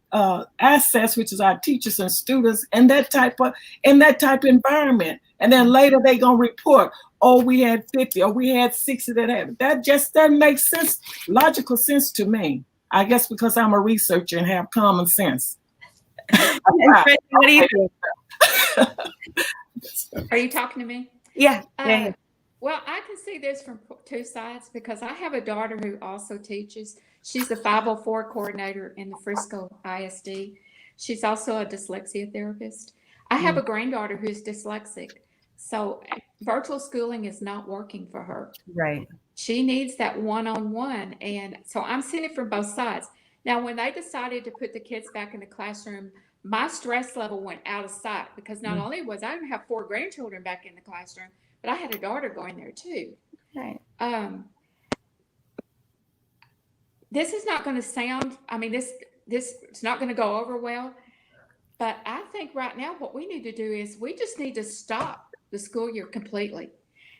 assets, which is our teachers and students, in that type of environment. And then later they gonna report, "Oh, we had 50 or we had 60 that happened." That just doesn't make sense, logical sense to me. I guess because I'm a researcher and have common sense. What do you think? Are you talking to me? Yeah. Well, I can see this from two sides, because I have a daughter who also teaches. She's the 504 coordinator in the Frisco ISD. She's also a dyslexia therapist. I have a granddaughter who's dyslexic. So virtual schooling is not working for her. Right. She needs that one-on-one. And so I'm seeing it from both sides. Now, when they decided to put the kids back in the classroom, my stress level went out of sight, because not only was I going to have 4 grandchildren back in the classroom, but I had a daughter going there too. Right. This is not going to sound, this is not going to go over well. But I think right now what we need to do is we just need to stop the school year completely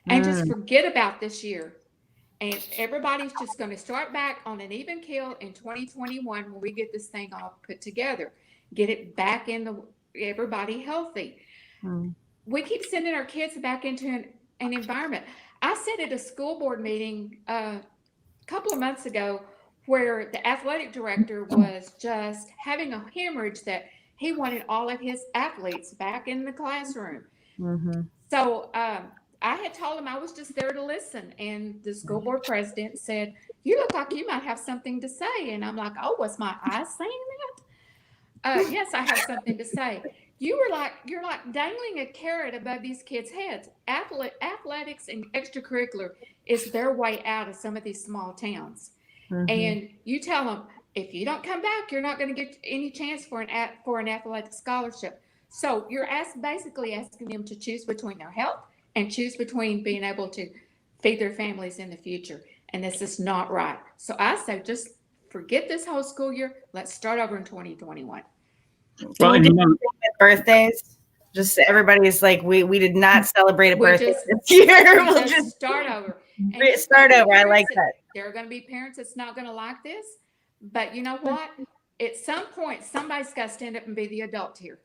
and just forget about this year. And everybody's just going to start back on an even keel in 2021 when we get this thing all put together, get it back in everybody healthy. We keep sending our kids back into an environment. I said at a school board meeting a couple of months ago where the athletic director was just having a hemorrhage that he wanted all of his athletes back in the classroom. So I had told him I was just there to listen. And the school board president said, "You look like you might have something to say." And I'm like, "Oh, was my eyes saying that?" Yes, I have something to say. You're like dangling a carrot above these kids' heads. Athletics and extracurricular is their way out of some of these small towns. And you tell them, if you don't come back, you're not going to get any chance for an athletic scholarship. So you're basically asking them to choose between their health and choose between being able to feed their families in the future. And this is not right. So I say just forget this whole school year. Let's start over in 2021. Well, and Birthdays. Just everybody's like, we did not celebrate a birthday this year. We'll just start over. Start over. I like that. There are going to be parents that's not going to like this. But you know what? At some point, somebody's got to stand up and be the adult here.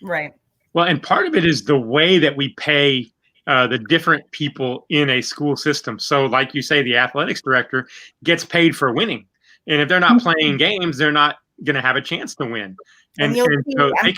Right. Well, and part of it is the way that we pay the different people in a school system. So like you say, the athletics director gets paid for winning. And if they're not playing games, they're not going to have a chance to win. And you'll see,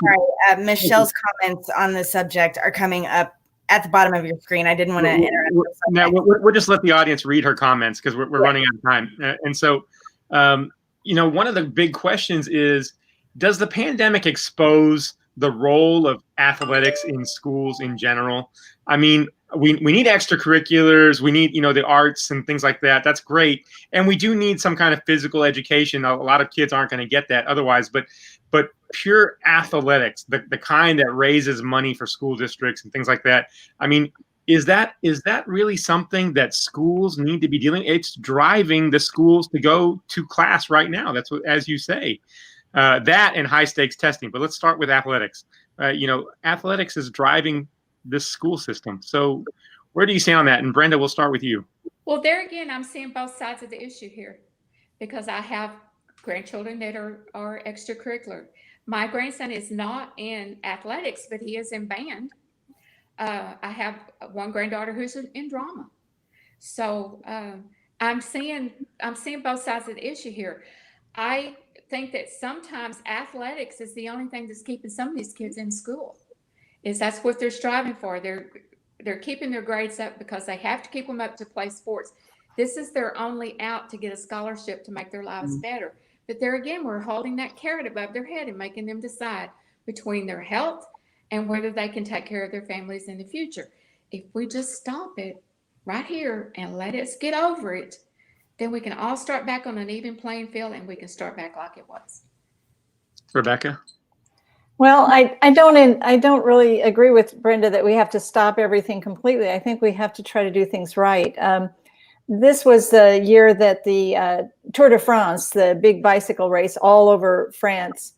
Michelle's comments on the subject are coming up at the bottom of your screen. I didn't want to interrupt. Now, we'll just let the audience read her comments because we're running out of time. And so, one of the big questions is, does the pandemic expose the role of athletics in schools in general? I mean, we need extracurriculars. We need, the arts and things like that. That's great. And we do need some kind of physical education. A lot of kids aren't going to get that otherwise, but pure athletics, the kind that raises money for school districts and things like that. I mean, is that really something that schools need to be dealing? It's driving the schools to go to class right now. That's what, as you say, that and high stakes testing. But let's start with athletics. Athletics is driving this school system. So where do you stand on that? And Brenda, we'll start with you. Well, there again, I'm seeing both sides of the issue here because I have grandchildren that are extracurricular. My grandson is not in athletics, but he is in band. I have one granddaughter who's in drama. So I'm seeing both sides of the issue here. I think that sometimes athletics is the only thing that's keeping some of these kids in school. That's what they're striving for. They're keeping their grades up because they have to keep them up to play sports. This is their only out to get a scholarship to make their lives better. But there again, we're holding that carrot above their head and making them decide between their health and whether they can take care of their families in the future. If we just stop it right here and let us get over it, then we can all start back on an even playing field and we can start back like it was. Rebecca? Well, I don't really agree with Brenda that we have to stop everything completely. I think we have to try to do things right. This was the year that the Tour de France, the big bicycle race all over France,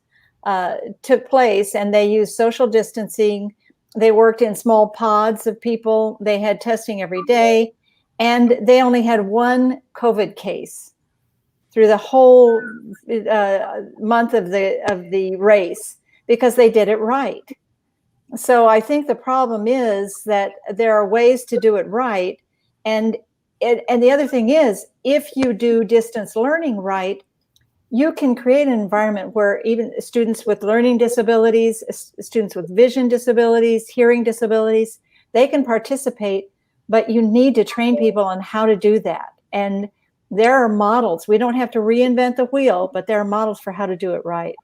took place, and they used social distancing. They worked in small pods of people. They had testing every day, and they only had one COVID case through the whole month of the race, because they did it right. So I think the problem is that there are ways to do it right. And the other thing is, if you do distance learning right, you can create an environment where even students with learning disabilities, students with vision disabilities, hearing disabilities, they can participate, but you need to train people on how to do that. And there are models. We don't have to reinvent the wheel, but there are models for how to do it right.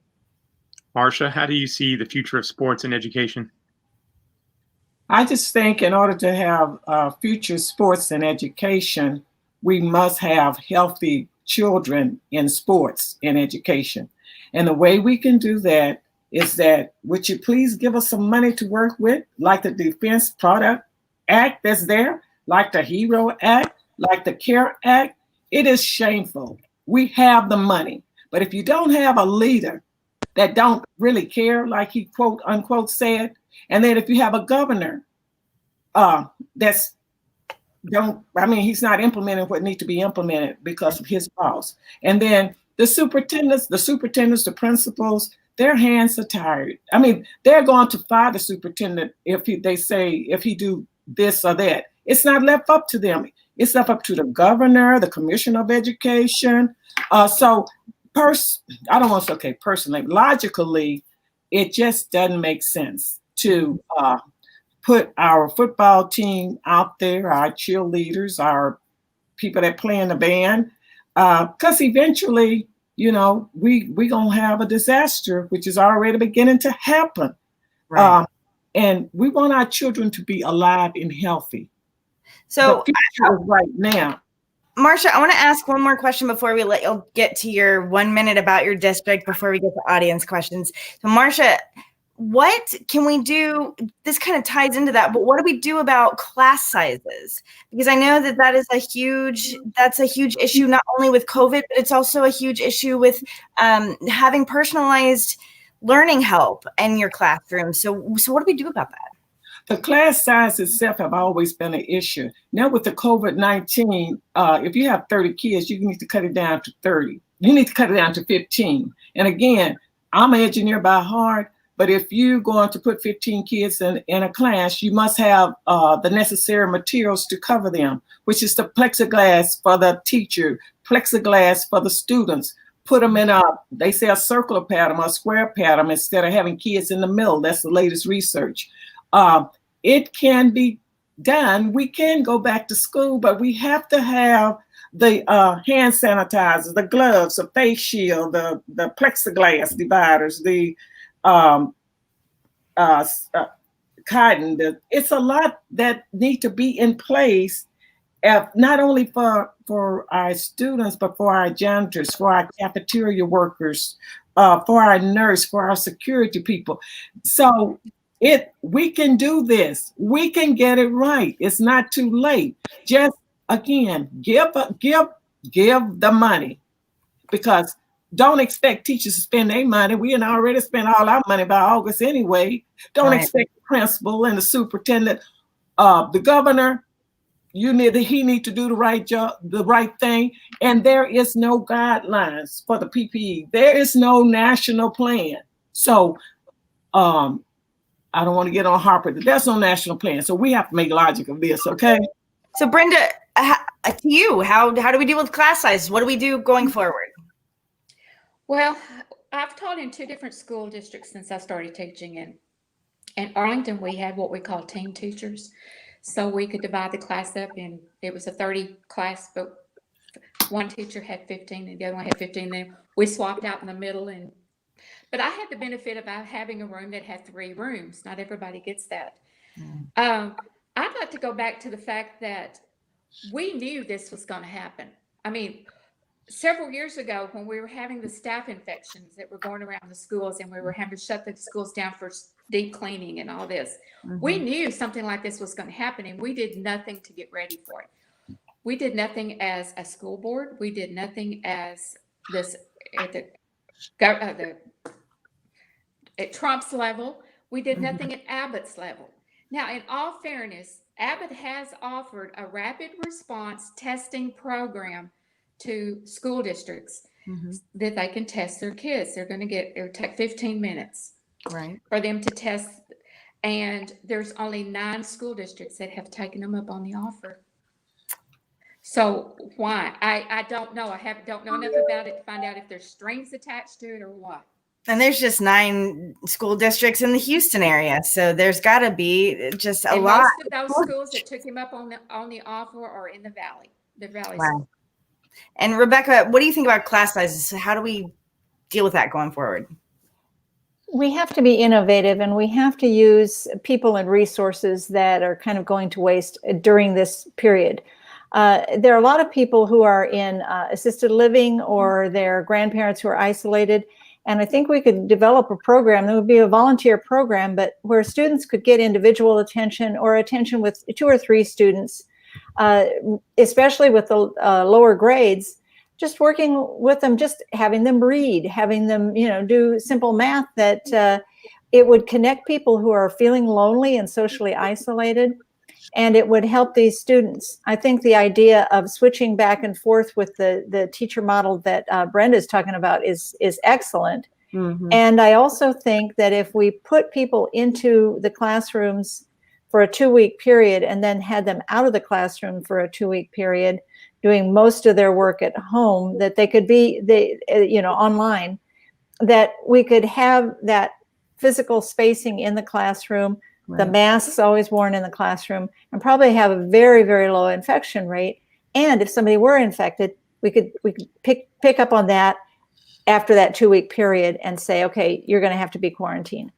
Marcia, how do you see the future of sports and education? I just think in order to have future sports and education, we must have healthy children in sports and education. And the way we can do that is that, would you please give us some money to work with, like the Defense Product Act that's there, like the HERO Act, like the CARE Act. It is shameful. We have the money, but if you don't have a leader that don't really care, like he quote unquote said. And then if you have a governor that's he's not implementing what needs to be implemented because of his laws. And then the superintendents, the principals, their hands are tired. I mean, they're going to fire the superintendent if they say if he do this or that. It's not left up to them. It's left up to the governor, the commissioner of education. Personally, logically, it just doesn't make sense to put our football team out there, our cheerleaders, our people that play in the band, because eventually, we gonna have a disaster, which is already beginning to happen. Right. And we want our children to be alive and healthy. So right now. Marsha, I want to ask one more question before we let you get to your 1 minute about your district before we get to audience questions. So Marsha, what can we do? This kind of ties into that, but what do we do about class sizes? Because I know that is a huge issue, not only with COVID, but it's also a huge issue with having personalized learning help in your classroom. So what do we do about that? The class size itself have always been an issue. Now with the COVID-19, if you have 30 kids, you need to cut it down to 30. You need to cut it down to 15. And again, I'm an engineer by heart, but if you're going to put 15 kids in a class, you must have the necessary materials to cover them, which is the plexiglass for the teacher, plexiglass for the students. Put them in they say a circular pattern or a square pattern instead of having kids in the middle. That's the latest research. It can be done. We can go back to school, but we have to have the hand sanitizers, the gloves, the face shield, the plexiglass dividers, the cotton. It's a lot that need to be in place, not only for our students, but for our janitors, for our cafeteria workers, for our nurse, for our security people. So we can do this. We can get it right. It's not too late. Just again, give the money, because don't expect teachers to spend their money. We had already spent all our money by August anyway. Don't expect the principal and the superintendent, the governor. He need to do the right job, the right thing. And there is no guidelines for the PPE. There is no national plan. So, I don't want to get on Harper. There's no national plan, so we have to make logic of this, okay? So Brenda, to you, how do we deal with class sizes? What do we do going forward? Well, I've taught in 2 different school districts since I started teaching. In Arlington, we had what we call team teachers. So we could divide the class up, and it was a 30 class, but one teacher had 15 and the other one had 15. Then we swapped out in the middle. But I had the benefit of having a room that had 3 rooms. Not everybody gets that. I'd like to go back to the fact that we knew this was going to happen. I mean, several years ago, when we were having the staph infections that were going around the schools and we were having to shut the schools down for deep cleaning and all this, we knew something like this was going to happen, and we did nothing to get ready for it. We did nothing as a school board. We did nothing as this at Trump's level. We did nothing at Abbott's level. Now, in all fairness, Abbott has offered a rapid response testing program to school districts that they can test their kids. It'll take 15 minutes for them to test. And there's only 9 school districts that have taken them up on the offer. So why? I don't know. Don't know enough about it to find out if there's strings attached to it or what. And there's just 9 school districts in the Houston area, so there's got to be just a lot. Most of those schools that took him up on the offer are in the valley. Wow. And Rebecca, what do you think about class sizes? How do we deal with that going forward? We have to be innovative, and we have to use people and resources that are kind of going to waste during this period. There are a lot of people who are in assisted living, or their grandparents who are isolated. And I think we could develop a program that would be a volunteer program, but where students could get individual attention or attention with 2 or 3 students, especially with the lower grades. just working with them, just having them read, having them, do simple math, that it would connect people who are feeling lonely and socially isolated, and it would help these students. I think the idea of switching back and forth with the teacher model that Brenda is talking about is excellent. Mm-hmm. And I also think that if we put people into the classrooms for a 2-week period and then had them out of the classroom for a 2-week period, doing most of their work at home, that they could be online, that we could have that physical spacing in the classroom, right, the masks always worn in the classroom, and probably have a very, very low infection rate. And if somebody were infected, we could pick up on that after that 2-week period and say, okay, you're going to have to be quarantined.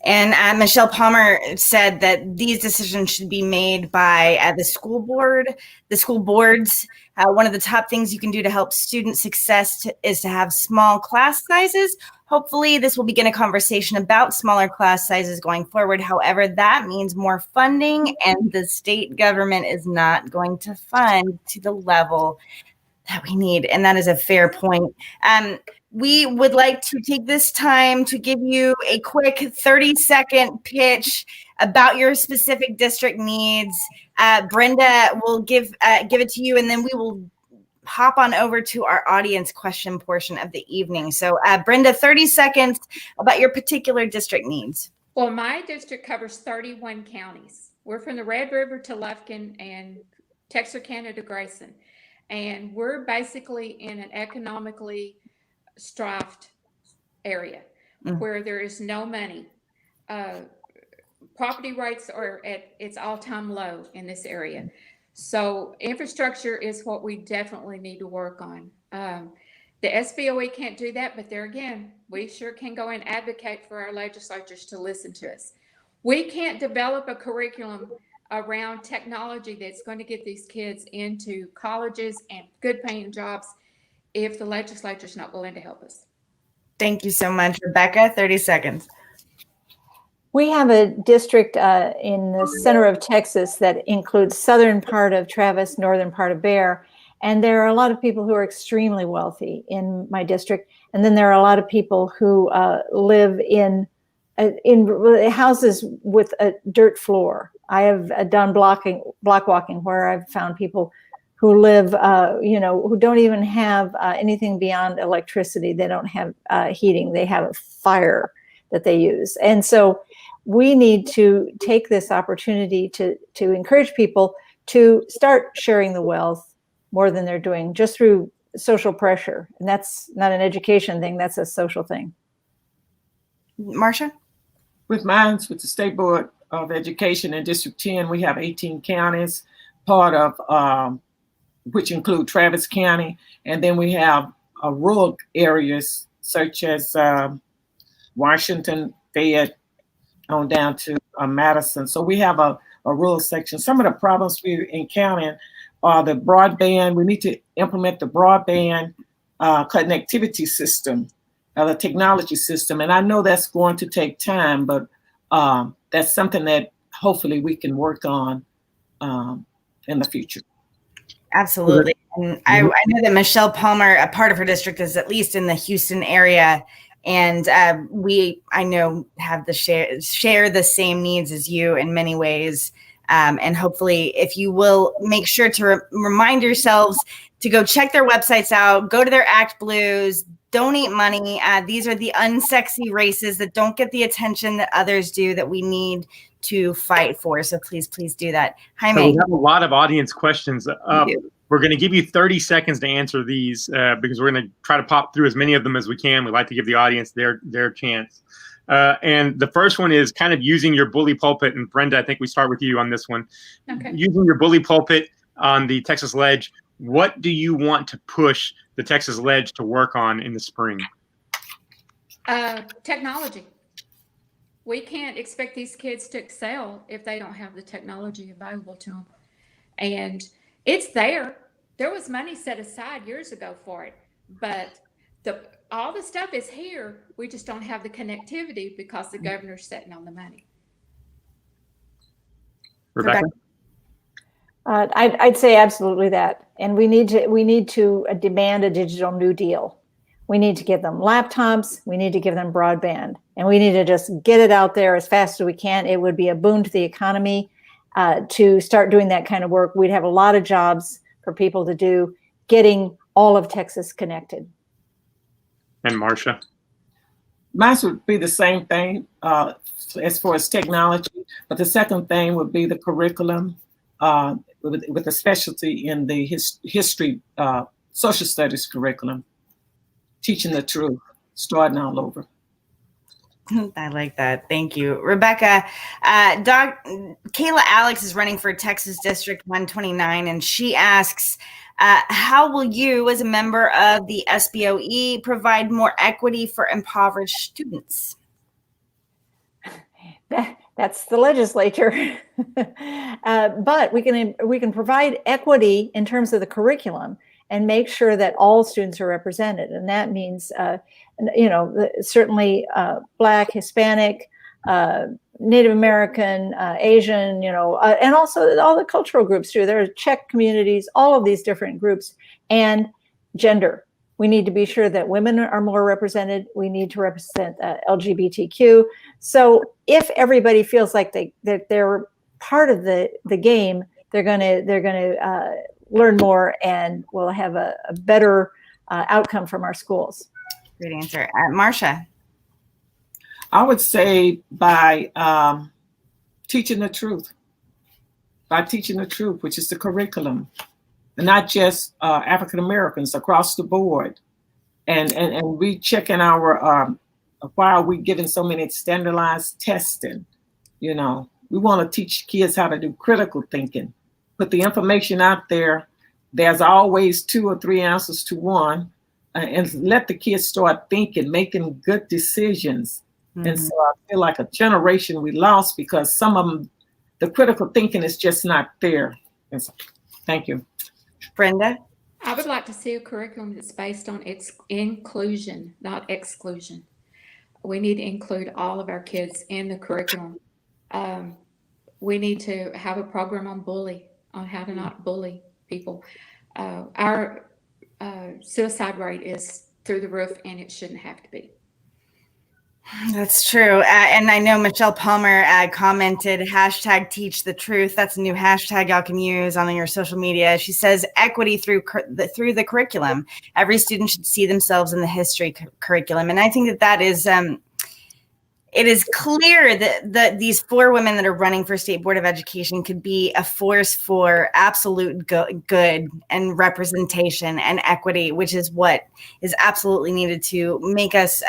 And Michelle Palmer said that these decisions should be made by the school board, the school boards. One of the top things you can do to help student success is to have small class sizes. Hopefully, this will begin a conversation about smaller class sizes going forward. However, that means more funding, and the state government is not going to fund to the level that we need. And that is a fair point. We would like to take this time to give you a quick 30-second pitch about your specific district needs. Brenda will give it to you, and then we will hop on over to our audience question portion of the evening. So Brenda, 30 seconds about your particular district needs. Well, my district covers 31 counties. We're from the Red River to Lufkin and Texarkana to Grayson. And we're basically in an economically strived area where there is no money. Property rates are at its all-time low in this area. So infrastructure is what we definitely need to work on. The SBOE can't do that, but there again, we sure can go and advocate for our legislatures to listen to us. We can't develop a curriculum around technology that's going to get these kids into colleges and good paying jobs if the legislature's not willing to help us. Thank you so much. Rebecca, 30 seconds. We have a district in the center of Texas that includes southern part of Travis, northern part of Bear. And there are a lot of people who are extremely wealthy in my district. And then there are a lot of people who live in houses with a dirt floor. I have done block walking where I've found people who live, who don't even have anything beyond electricity. They don't have heating. They have a fire that they use. And so we need to take this opportunity to encourage people to start sharing the wealth more than they're doing, just through social pressure. And that's not an education thing, that's a social thing. Marcia? With the State Board of Education in District 10, we have 18 counties, part of which include Travis County. And then we have rural areas such as Washington, Fayette, on down to Madison. So we have a rural section. Some of the problems we're encountering are the broadband. We need to implement the broadband connectivity system, the technology system. And I know that's going to take time, but that's something that hopefully we can work on in the future. Absolutely. And I know that Michelle Palmer, a part of her district is at least in the Houston area. And I know, have the share the same needs as you in many ways. And hopefully, if you will make sure to remind yourselves to go check their websites out, go to their Act Blues, donate money. These are the unsexy races that don't get the attention that others do, that we need to fight for. So please do that. Jaime. So we have a lot of audience questions up. We're going to give you 30 seconds to answer these because we're going to try to pop through as many of them as we can. We like to give the audience their chance. And the first one is kind of using your bully pulpit. And Brenda, I think we start with you on this one. Okay. Using your bully pulpit on the Texas Ledge, what do you want to push the Texas Ledge to work on in the spring? Technology. We can't expect these kids to excel if they don't have the technology available to them. And it's there. There was money set aside years ago for it, but all the stuff is here. We just don't have the connectivity because the governor's sitting on the money. Rebecca? I'd say absolutely that. and we need to demand a digital new deal. We need to give them laptops. We need to give them broadband, and we need to just get it out there as fast as we can. It would be a boon to the economy to start doing that kind of work. We'd have a lot of jobs for people to do, getting all of Texas connected. And Marcia? Mine would be the same thing as far as technology, but the second thing would be the curriculum with a specialty in the history, social studies curriculum, teaching the truth, starting all over. I like that. Thank you. Rebecca, Kayla Alex is running for Texas District 129, and she asks, how will you, as a member of the SBOE, provide more equity for impoverished students? That's the legislature. But we can provide equity in terms of the curriculum and make sure that all students are represented. And that means, certainly Black, Hispanic, Native American, Asian, and also all the cultural groups too. There are Czech communities, all of these different groups, and gender. We need to be sure that women are more represented. We need to represent LGBTQ. So if everybody feels like that they're part of the game, they're gonna learn more, and we'll have a better outcome from our schools. Great answer. Marcia. I would say by teaching the truth, which is the curriculum, and not just African Americans, across the board. And we checking our, why are we giving so many standardized testing? We want to teach kids how to do critical thinking, put the information out there. There's always 2 or 3 answers to one, and let the kids start thinking, making good decisions. Mm-hmm. And so I feel like a generation we lost because some of them, the critical thinking is just not there. And so, thank you. Brenda? I would like to see a curriculum that's based on inclusion, not exclusion. We need to include all of our kids in the curriculum. We need to have a program on how to not bully people. Our suicide rate is through the roof, and it shouldn't have to be. That's true. And I know Michelle Palmer commented, #TeachTheTruth. That's a new hashtag y'all can use on your social media. She says equity through the curriculum. Every student should see themselves in the history curriculum. And I think that is, it is clear that these 4 women that are running for State Board of Education could be a force for absolute good and representation and equity, which is what is absolutely needed to make us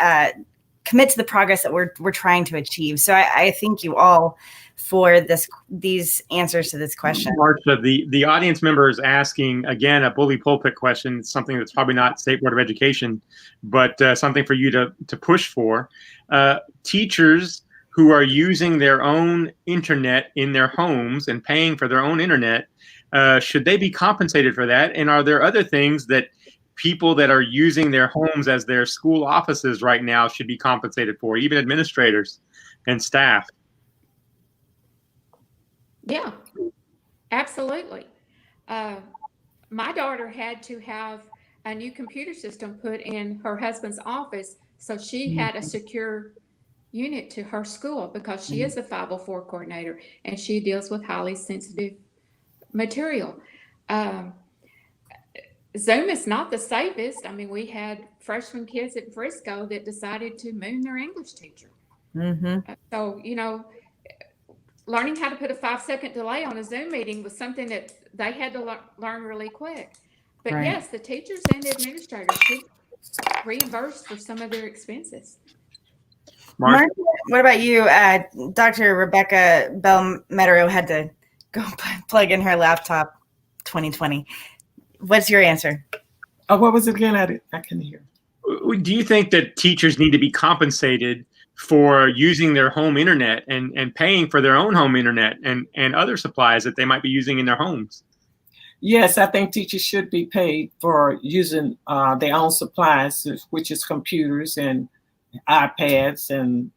commit to the progress that we're trying to achieve. So I thank you all for these answers to this question. Marcia, the audience member is asking, again, a bully pulpit question. It's something that's probably not State Board of Education, but something for you to push for. Teachers who are using their own internet in their homes and paying for their own internet, should they be compensated for that? And are there other things that people that are using their homes as their school offices right now should be compensated for, even administrators and staff? Yeah, absolutely. My daughter had to have a new computer system put in her husband's office, so she had a secure unit to her school because she is a 504 coordinator and she deals with highly sensitive material. Zoom is not the safest. I mean, we had freshman kids at Frisco that decided to moon their English teacher. Mm-hmm. So, learning how to put a 5-second delay on a Zoom meeting was something that they had to learn really quick. But right. Yes, the teachers and the administrators should reimburse for some of their expenses. Mark, what about you? Dr. Rebecca Bell-Metereau had to go plug in her laptop 2020. What's your answer? What was it again? I couldn't hear. Do you think that teachers need to be compensated for using their home internet and paying for their own home internet and other supplies that they might be using in their homes? Yes, I think teachers should be paid for using their own supplies, which is computers and iPads and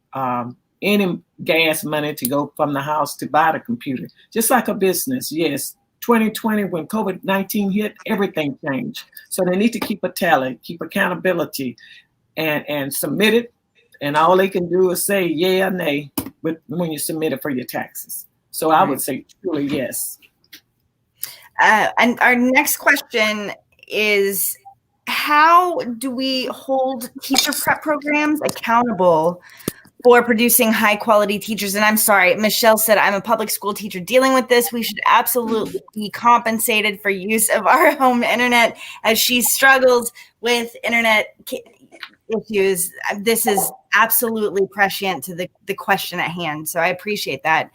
any gas money to go from the house to buy the computer. Just like a business, yes, 2020, when COVID-19 hit, everything changed. So they need to keep a tally, keep accountability, and submit it. And all they can do is say yay or nay when you submit it for your taxes. So I would say truly yes. And our next question is, how do we hold teacher prep programs accountable for producing high quality teachers? And I'm sorry, Michelle said, I'm a public school teacher dealing with this. We should absolutely be compensated for use of our home internet, as she struggles with internet issues. This is absolutely prescient to the question at hand. So I appreciate that.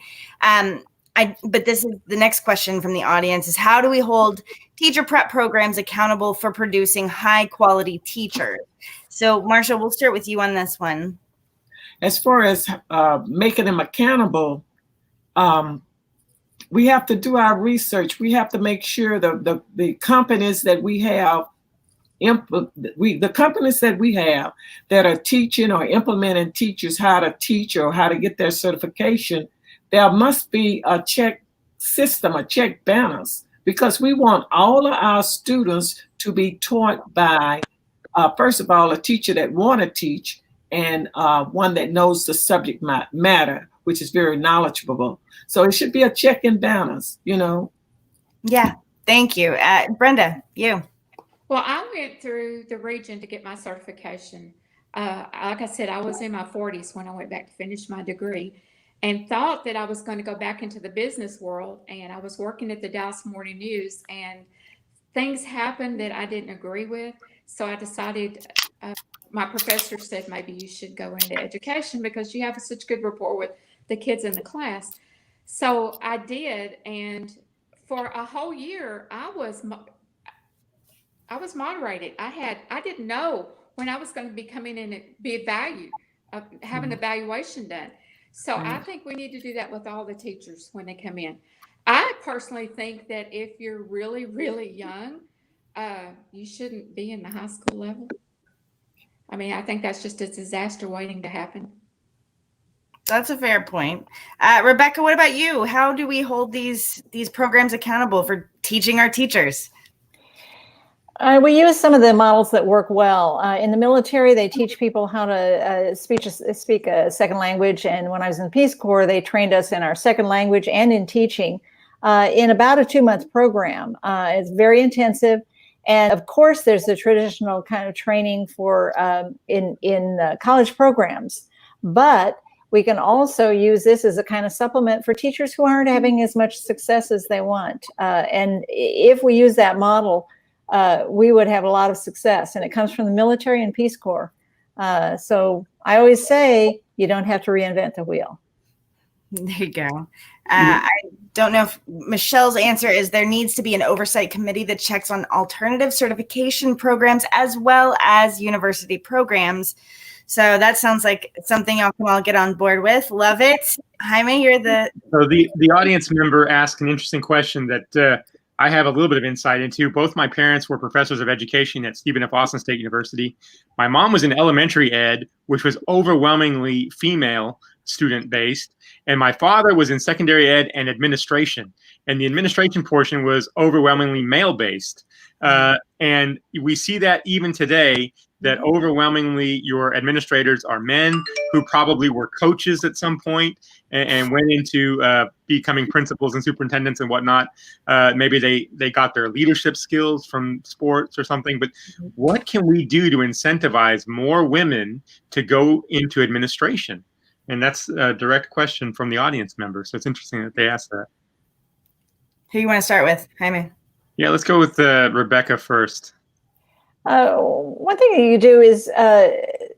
But this is the next question from the audience is, how do we hold teacher prep programs accountable for producing high quality teachers? So Marsha, we'll start with you on this one. As far as making them accountable, we have to do our research. We have to make sure the companies that we have, the companies that we have that are teaching or implementing teachers how to teach or how to get their certification, there must be a check system, a check balance, because we want all of our students to be taught by, first of all, a teacher that want to teach, and one that knows the subject matter, which is very knowledgeable. So it should be a check and balance, you know? Yeah, thank you. Brenda, you. Well, I went through the region to get my certification. Like I said, I was in my 40s when I went back to finish my degree, and thought that I was going to go back into the business world. And I was working at the Dallas Morning News, and things happened that I didn't agree with. So I decided, my professor said, maybe you should go into education because you have such good rapport with the kids in the class. So I did. And for a whole year, I was moderated. I didn't know when I was going to be coming in and be valued, have an evaluation done. So I think we need to do that with all the teachers when they come in. I personally think that if you're really, really young, you shouldn't be in the high school level. I mean, I think that's just a disaster waiting to happen. That's a fair point. Rebecca, what about you? How do we hold these programs accountable for teaching our teachers? We use some of the models that work well. In the military, they teach people how to speak a second language. And when I was in the Peace Corps, they trained us in our second language and in teaching in about a 2-month program. It's very intensive. And of course, there's the traditional kind of training for in college programs. But we can also use this as a kind of supplement for teachers who aren't having as much success as they want. And if we use that model, we would have a lot of success, and it comes from the military and Peace Corps. So I always say you don't have to reinvent the wheel. There you go. I don't know if Michelle's answer is there needs to be an oversight committee that checks on alternative certification programs as well as university programs. So that sounds like something y'all can all get on board with. Love it. Jaime, you're So the audience member asked an interesting question that I have a little bit of insight into. Both my parents were professors of education at Stephen F. Austin State University. My mom was in elementary ed, which was overwhelmingly female student-based. And my father was in secondary ed and administration. And the administration portion was overwhelmingly male-based. And we see that even today, that overwhelmingly your administrators are men who probably were coaches at some point and went into becoming principals and superintendents and whatnot. Maybe they got their leadership skills from sports or something. But what can we do to incentivize more women to go into administration? And that's a direct question from the audience member. So it's interesting that they asked that. Who you want to start with, Jaime? Yeah, let's go with Rebecca first. One thing that you do is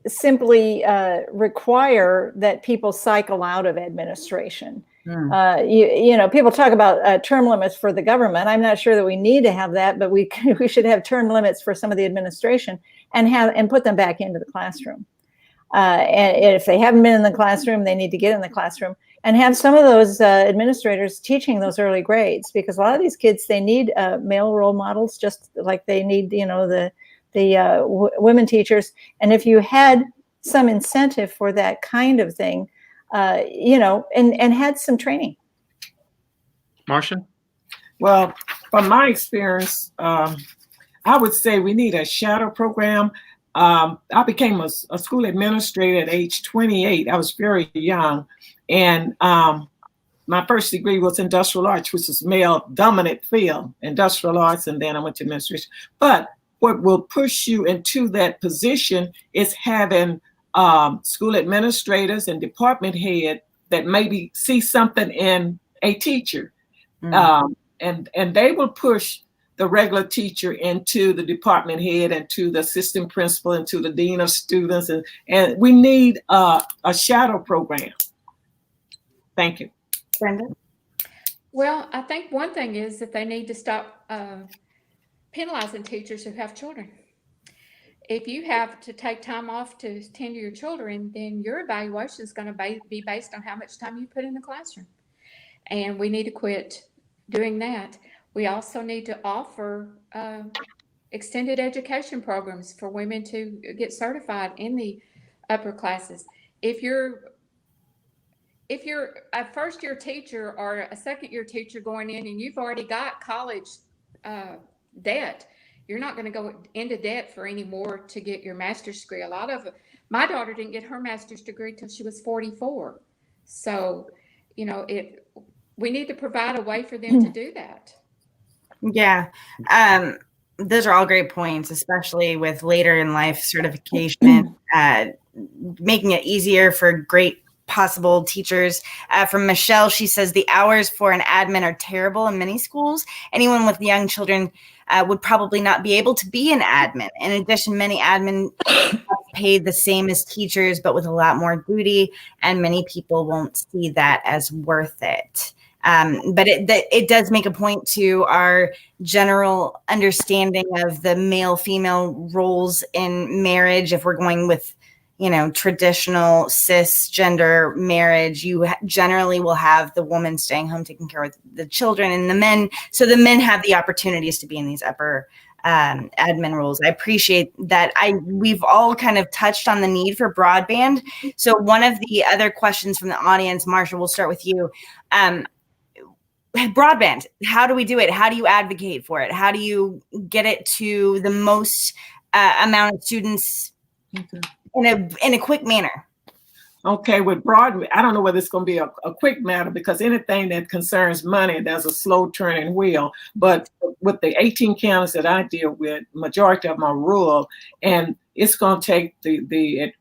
simply require that people cycle out of administration. You know, people talk about term limits for the government. I'm not sure that we need to have that, but we should have term limits for some of the administration and put them back into the classroom. And if they haven't been in the classroom, they need to get in the classroom and have some of those administrators teaching those early grades, because a lot of these kids, they need male role models, just like they need, you know, the women teachers. And if you had some incentive for that kind of thing, you know, and had some training. Marsha? Well, from my experience, I would say we need a shadow program. I became a school administrator at age 28. I was very young. And my first degree was industrial arts, which is male dominant field, industrial arts. And then I went to administration. But what will push you into that position is having school administrators and department head that maybe see something in a teacher. And they will push the regular teacher into the department head and to the assistant principal and to the dean of students. And we need a shadow program. Thank you. Brenda? Well, I think one thing is that they need to stop penalizing teachers who have children. If you have to take time off to tend to your children, then your evaluation is going to be based on how much time you put in the classroom. And we need to quit doing that. We also need to offer extended education programs for women to get certified in the upper classes. If you're a first-year teacher or a second-year teacher going in and you've already got college debt, you're not going to go into debt for any more to get your master's degree. My daughter didn't get her master's degree till she was 44. So, we need to provide a way for them to do that. Yeah. Those are all great points, especially with later in life certification, making it easier for great possible teachers. From Michelle, she says the hours for an admin are terrible in many schools. Anyone with young children would probably not be able to be an admin. In addition, many admin are paid the same as teachers, but with a lot more duty, and many people won't see that as worth it. But it does make a point to our general understanding of the male-female roles in marriage. If we're going with, traditional cisgender marriage, you generally will have the woman staying home taking care of the children, and the men. So the men have the opportunities to be in these upper admin roles. I appreciate that. We've all kind of touched on the need for broadband. So one of the other questions from the audience, Marsha, we'll start with you. Broadband, how do we do it? How do you advocate for it? How do you get it to the most amount of students in a quick manner? Okay, with broadband, I don't know whether it's going to be a quick matter, because anything that concerns money, there's a slow turning wheel. But with the 18 counties that I deal with, majority of them are rural, and it's going to take the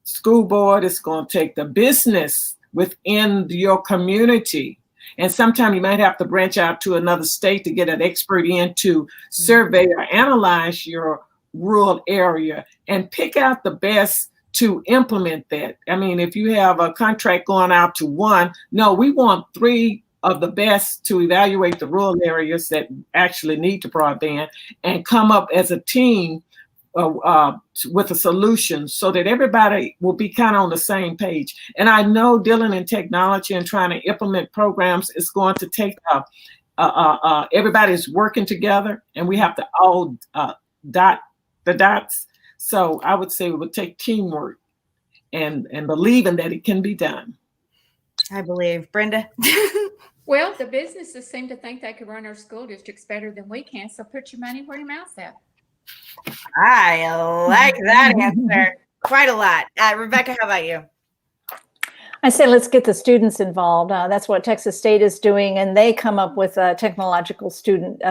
school board, it's going to take the business within your community. And sometimes you might have to branch out to another state to get an expert in to survey or analyze your rural area and pick out the best to implement that. I mean, if you have a contract going out to one, no, we want 3 of the best to evaluate the rural areas that actually need to broadband and come up as a team with a solution so that everybody will be kind of on the same page. And I know dealing in technology and trying to implement programs is going to take everybody's working together, and we have to all dot the dots. So I would say it would take teamwork and believing that it can be done. I believe. Brenda? Well, the businesses seem to think they could run our school districts better than we can. So put your money where your mouth's at. I like that answer quite a lot. Rebecca, how about you? I say let's get the students involved. That's what Texas State is doing, and they come up with technological student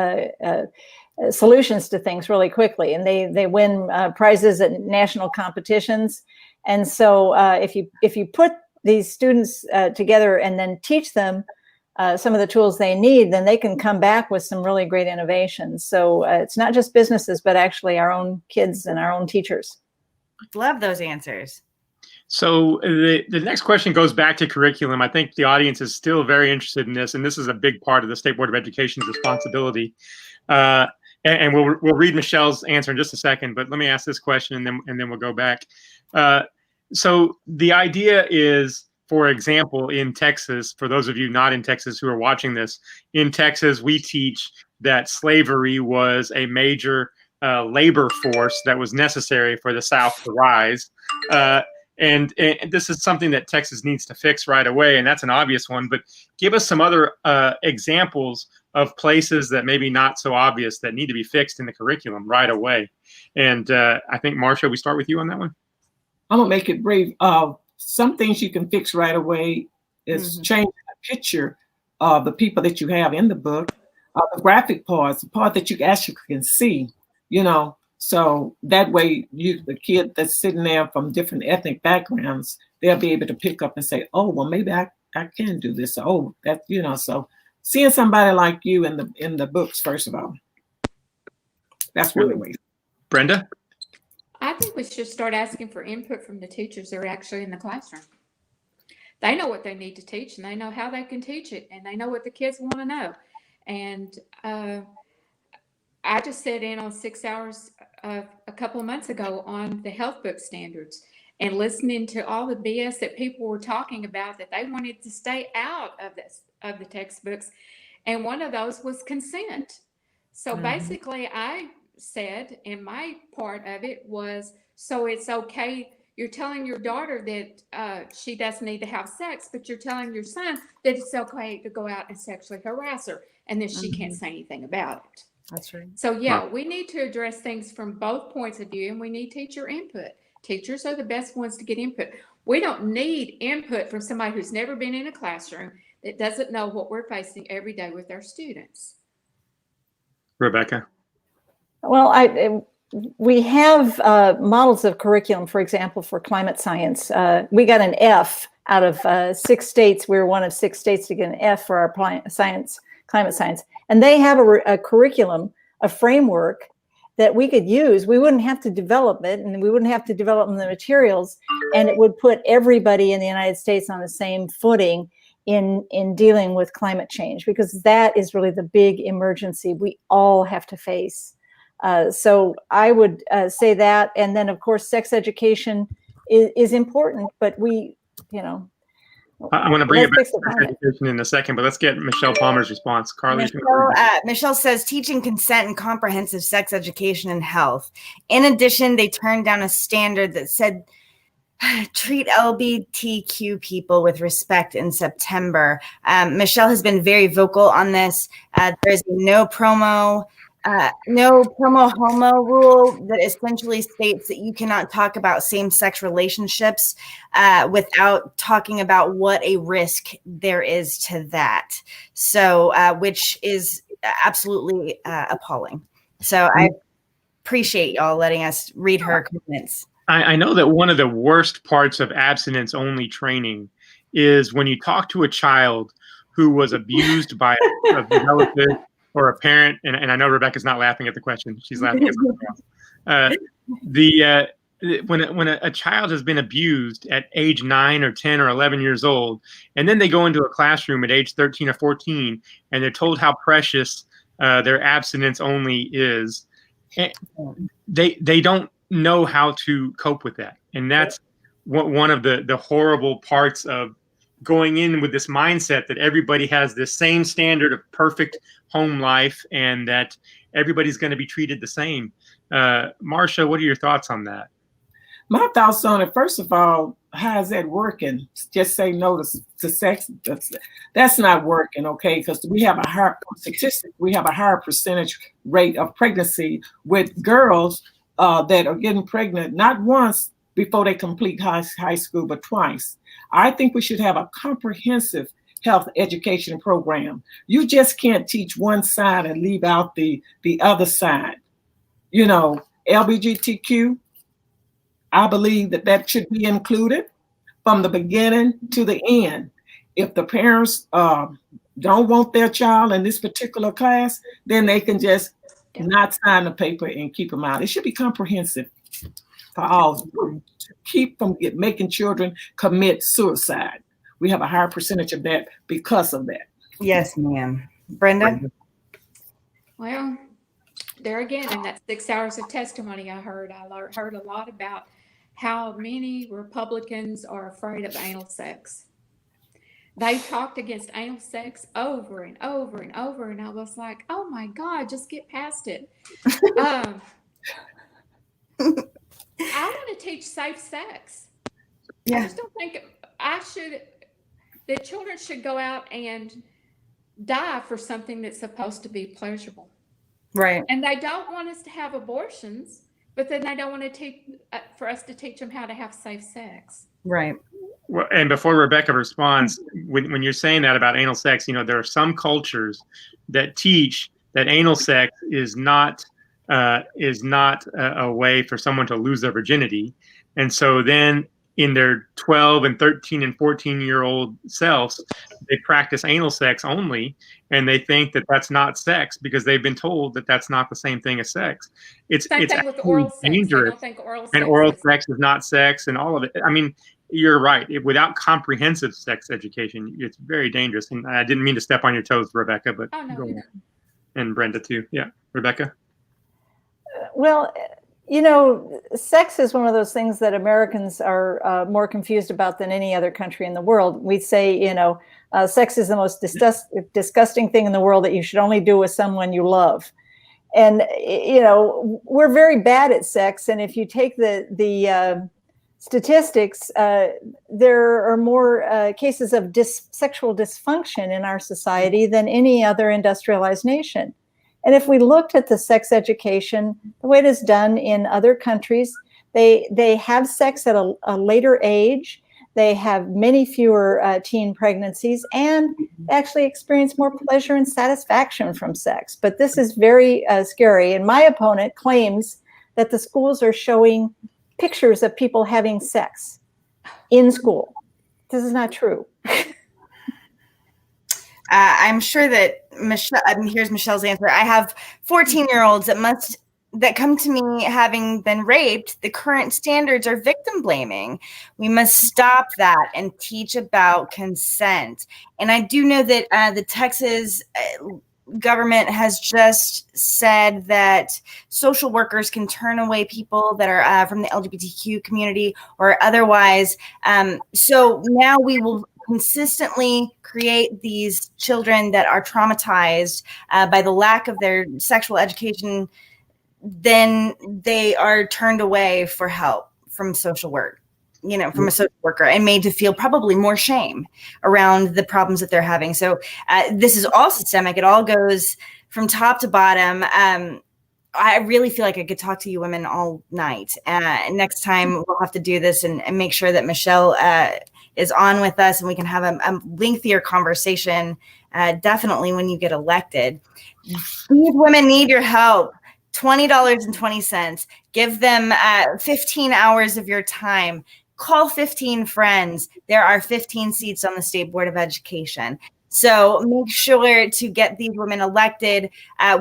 solutions to things really quickly, and they win prizes at national competitions. And so if you put these students together and then teach them some of the tools they need, then they can come back with some really great innovations. So it's not just businesses, but actually our own kids and our own teachers. Love those answers. So the next question goes back to curriculum. I think the audience is still very interested in this, and this is a big part of the State Board of Education's responsibility. And we'll read Michelle's answer in just a second, but let me ask this question and then we'll go back. So the idea is, for example, in Texas, for those of you not in Texas who are watching this, in Texas, we teach that slavery was a major labor force that was necessary for the South to rise. And this is something that Texas needs to fix right away, and that's an obvious one. But give us some other examples of places that maybe not so obvious that need to be fixed in the curriculum right away. And I think, Marcia, we start with you on that one. I'm gonna make it brief. Some things you can fix right away is changing the picture of the people that you have in the book, the graphic parts, the part that you actually can see, so that way the kid that's sitting there from different ethnic backgrounds, they'll be able to pick up and say, oh, well, maybe I can do this. Oh, that, so seeing somebody like you in the books, first of all, that's really way. Brenda? I think we should start asking for input from the teachers that are actually in the classroom. They know what they need to teach, and they know how they can teach it, and they know what the kids want to know. And I just sat in on 6 hours a couple of months ago on the health book standards and listening to all the BS that people were talking about that they wanted to stay out of the textbooks. And one of those was consent. So basically I said, and my part of it was, so it's okay. You're telling your daughter that she doesn't need to have sex, but you're telling your son that it's okay to go out and sexually harass her, and then she can't say anything about it. That's right. So yeah, we need to address things from both points of view, and we need teacher input. Teachers are the best ones to get input. We don't need input from somebody who's never been in a classroom, that doesn't know what we're facing every day with our students. Rebecca? Well, we have models of curriculum, for example, for climate science. We got an F out of 6 states. We were one of 6 states to get an F for our climate science. And they have a curriculum, a framework that we could use. We wouldn't have to develop it, and we wouldn't have to develop the materials, and it would put everybody in the United States on the same footing in dealing with climate change, because that is really the big emergency we all have to face. So I would say that, and then of course sex education is important, but I want to bring it back to sex education in a second, but let's get Michelle Palmer's response. Carly? Michelle says teaching consent and comprehensive sex education and health. In addition, they turned down a standard that said treat LGBTQ people with respect in September. Michelle has been very vocal on this. There is no promo homo rule that essentially states that you cannot talk about same-sex relationships without talking about what a risk there is to that. So, which is absolutely appalling. So I appreciate y'all letting us read her comments. I know that one of the worst parts of abstinence-only training is when you talk to a child who was abused by a relative or a parent, and I know Rebecca's not laughing at the question; she's laughing at something else. When a child has been abused at age 9 or 10 or 11 years old, and then they go into a classroom at age 13 or 14, and they're told how precious their abstinence only is, they don't know how to cope with that, and that's one of the horrible parts of going in with this mindset that everybody has this same standard of perfect home life and that everybody's going to be treated the same. Marcia, what are your thoughts on that? My thoughts on it, first of all, how is that working? Just say no to sex. That's not working, okay? Because we have a higher statistic. We have a higher percentage rate of pregnancy with girls that are getting pregnant not once before they complete high school, but twice. I think we should have a comprehensive health education program. You just can't teach one side and leave out the other side. LGBTQ, I believe that should be included from the beginning to the end. If the parents don't want their child in this particular class, then they can just not sign the paper and keep them out. It should be comprehensive for all, to keep from making children commit suicide. We have a higher percentage of that because of that. Yes, ma'am. Brenda? Well, there again, in that 6 hours of testimony I heard a lot about how many Republicans are afraid of anal sex. They talked against anal sex over and over and over, and I was like, oh my God, just get past it. I want to teach safe sex. I just don't think that children should go out and die for something that's supposed to be pleasurable. Right. And they don't want us to have abortions, but then they don't want to teach for us to teach them how to have safe sex. Right. Well, and before Rebecca responds, when you're saying that about anal sex, there are some cultures that teach that anal sex is not a way for someone to lose their virginity. And so then in their 12 and 13 and 14-year-old selves, they practice anal sex only, and they think that that's not sex because they've been told that that's not the same thing as sex. It's Same thing with oral sex. They don't think oral sex and oral is sex is not sex, and all of it. I mean, you're right. Without comprehensive sex education, it's very dangerous. And I didn't mean to step on your toes, Rebecca, but Oh, no, go you on. And Brenda too. Yeah, Rebecca. Well, sex is one of those things that Americans are more confused about than any other country in the world. We say, sex is the most disgusting thing in the world that you should only do with someone you love. And, we're very bad at sex. And if you take the statistics, there are more cases of sexual dysfunction in our society than any other industrialized nation. And if we looked at the sex education, the way it is done in other countries, they have sex at a later age. They have many fewer teen pregnancies and actually experience more pleasure and satisfaction from sex. But this is very scary. And my opponent claims that the schools are showing pictures of people having sex in school. This is not true. I'm sure that Michelle, here's Michelle's answer. I have 14-year-olds that come to me having been raped. The current standards are victim blaming. We must stop that and teach about consent. And I do know that the Texas government has just said that social workers can turn away people that are from the LGBTQ community or otherwise. So now we will consistently create these children that are traumatized by the lack of their sexual education. Then they are turned away for help from social work, from a social worker, and made to feel probably more shame around the problems that they're having. So this is all systemic. It all goes from top to bottom. I really feel like I could talk to you women all night. Next time we'll have to do this and make sure that Michelle is on with us and we can have a lengthier conversation, definitely when you get elected. These women need your help. $20.20. Give them 15 hours of your time. Call 15 friends. There are 15 seats on the State Board of Education. So make sure to get these women elected.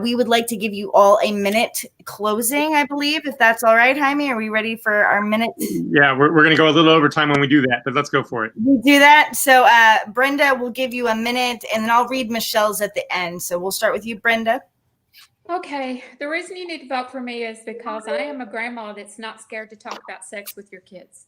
We would like to give you all a minute closing, I believe, if that's all right, Jaime. Are we ready for our minute? Yeah, we're going to go a little over time when we do that, but let's go for it. We do that. So Brenda will give you a minute, and then I'll read Michelle's at the end. So we'll start with you, Brenda. Okay. The reason you need to vote for me is because I am a grandma that's not scared to talk about sex with your kids.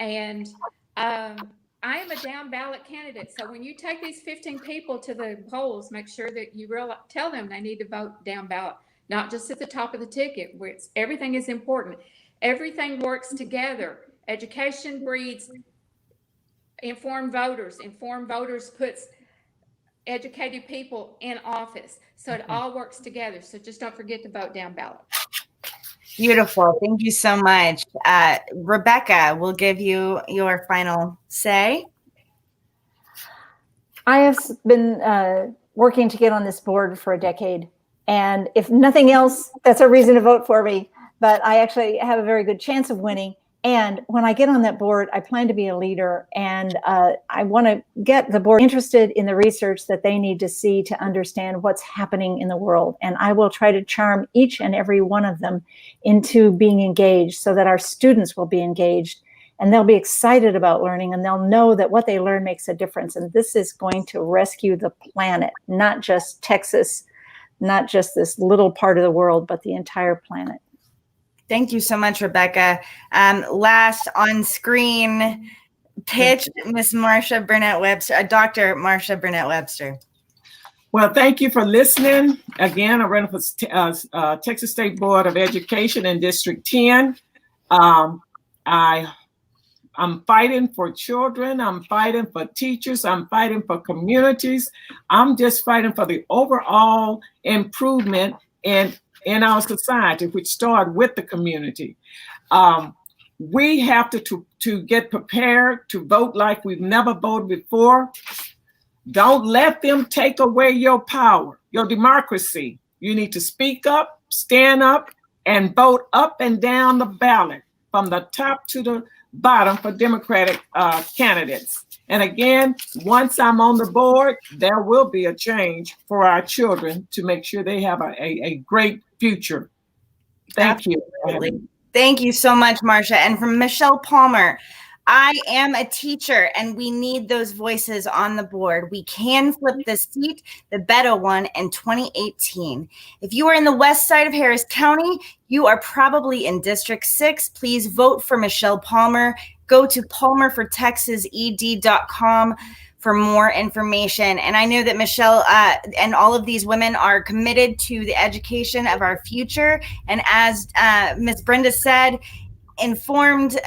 And I am a down ballot candidate. So when you take these 15 people to the polls, make sure that you tell them they need to vote down ballot, not just at the top of the ticket, where everything is important. Everything works together. Education breeds informed voters. Informed voters puts educated people in office. So it all works together. So just don't forget to vote down ballot. Beautiful. Thank you so much. Rebecca, we'll give you your final say. I have been working to get on this board for a decade. And if nothing else, that's a reason to vote for me. But I actually have a very good chance of winning. And when I get on that board, I plan to be a leader. And I want to get the board interested in the research that they need to see to understand what's happening in the world. And I will try to charm each and every one of them into being engaged so that our students will be engaged and they'll be excited about learning and they'll know that what they learn makes a difference. And this is going to rescue the planet, not just Texas, not just this little part of the world, but the entire planet. Thank you so much, Rebecca. Last on screen pitch, Miss Marsha Burnett Webster, Dr. Marsha Burnett Webster. Well, thank you for listening. Again, I'm running for Texas State Board of Education in District 10. I I'm fighting for children. I'm fighting for teachers. I'm fighting for communities. I'm just fighting for the overall improvement in our society, which started with the community. We have to get prepared to vote like we've never voted before. Don't let them take away your power, your democracy. You need to speak up, stand up, and vote up and down the ballot from the top to the bottom for Democratic candidates. And again, once I'm on the board, there will be a change for our children to make sure they have a great future. Thank you. Thank you so much, Marcia. And from Michelle Palmer, I am a teacher and we need those voices on the board. We can flip the seat, the better one, in 2018. If you are in the west side of Harris County, you are probably in District 6. Please vote for Michelle Palmer. Go to palmerfortexased.com for more information. And I know that Michelle and all of these women are committed to the education of our future. And as Ms. Brenda said, informed,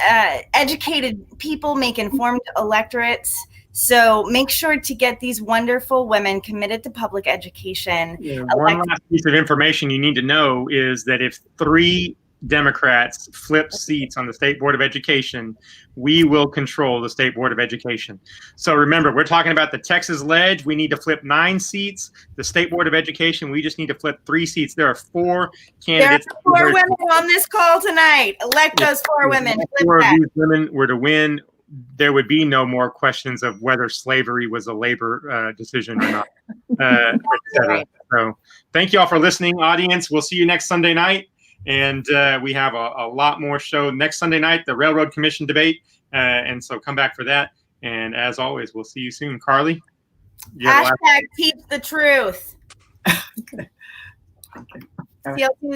educated people make informed electorates. So make sure to get these wonderful women committed to public education. Yeah, one last piece of information you need to know is that if 3 Democrats flip seats on the State Board of Education, we will control the State Board of Education. So remember, we're talking about the Texas Ledge. We need to flip 9 seats. The State Board of Education, we just need to flip 3 seats. There are 4 candidates. There are 4 women on this call tonight. Elect those 4 women. If 4 of these women were to win, there would be no more questions of whether slavery was a labor decision or not. Et cetera. So thank you all for listening, audience. We'll see you next Sunday night. And we have a lot more show next Sunday night, the Railroad Commission debate. And so come back for that. And as always, we'll see you soon. Carly? Hashtag teach the truth. Okay. See you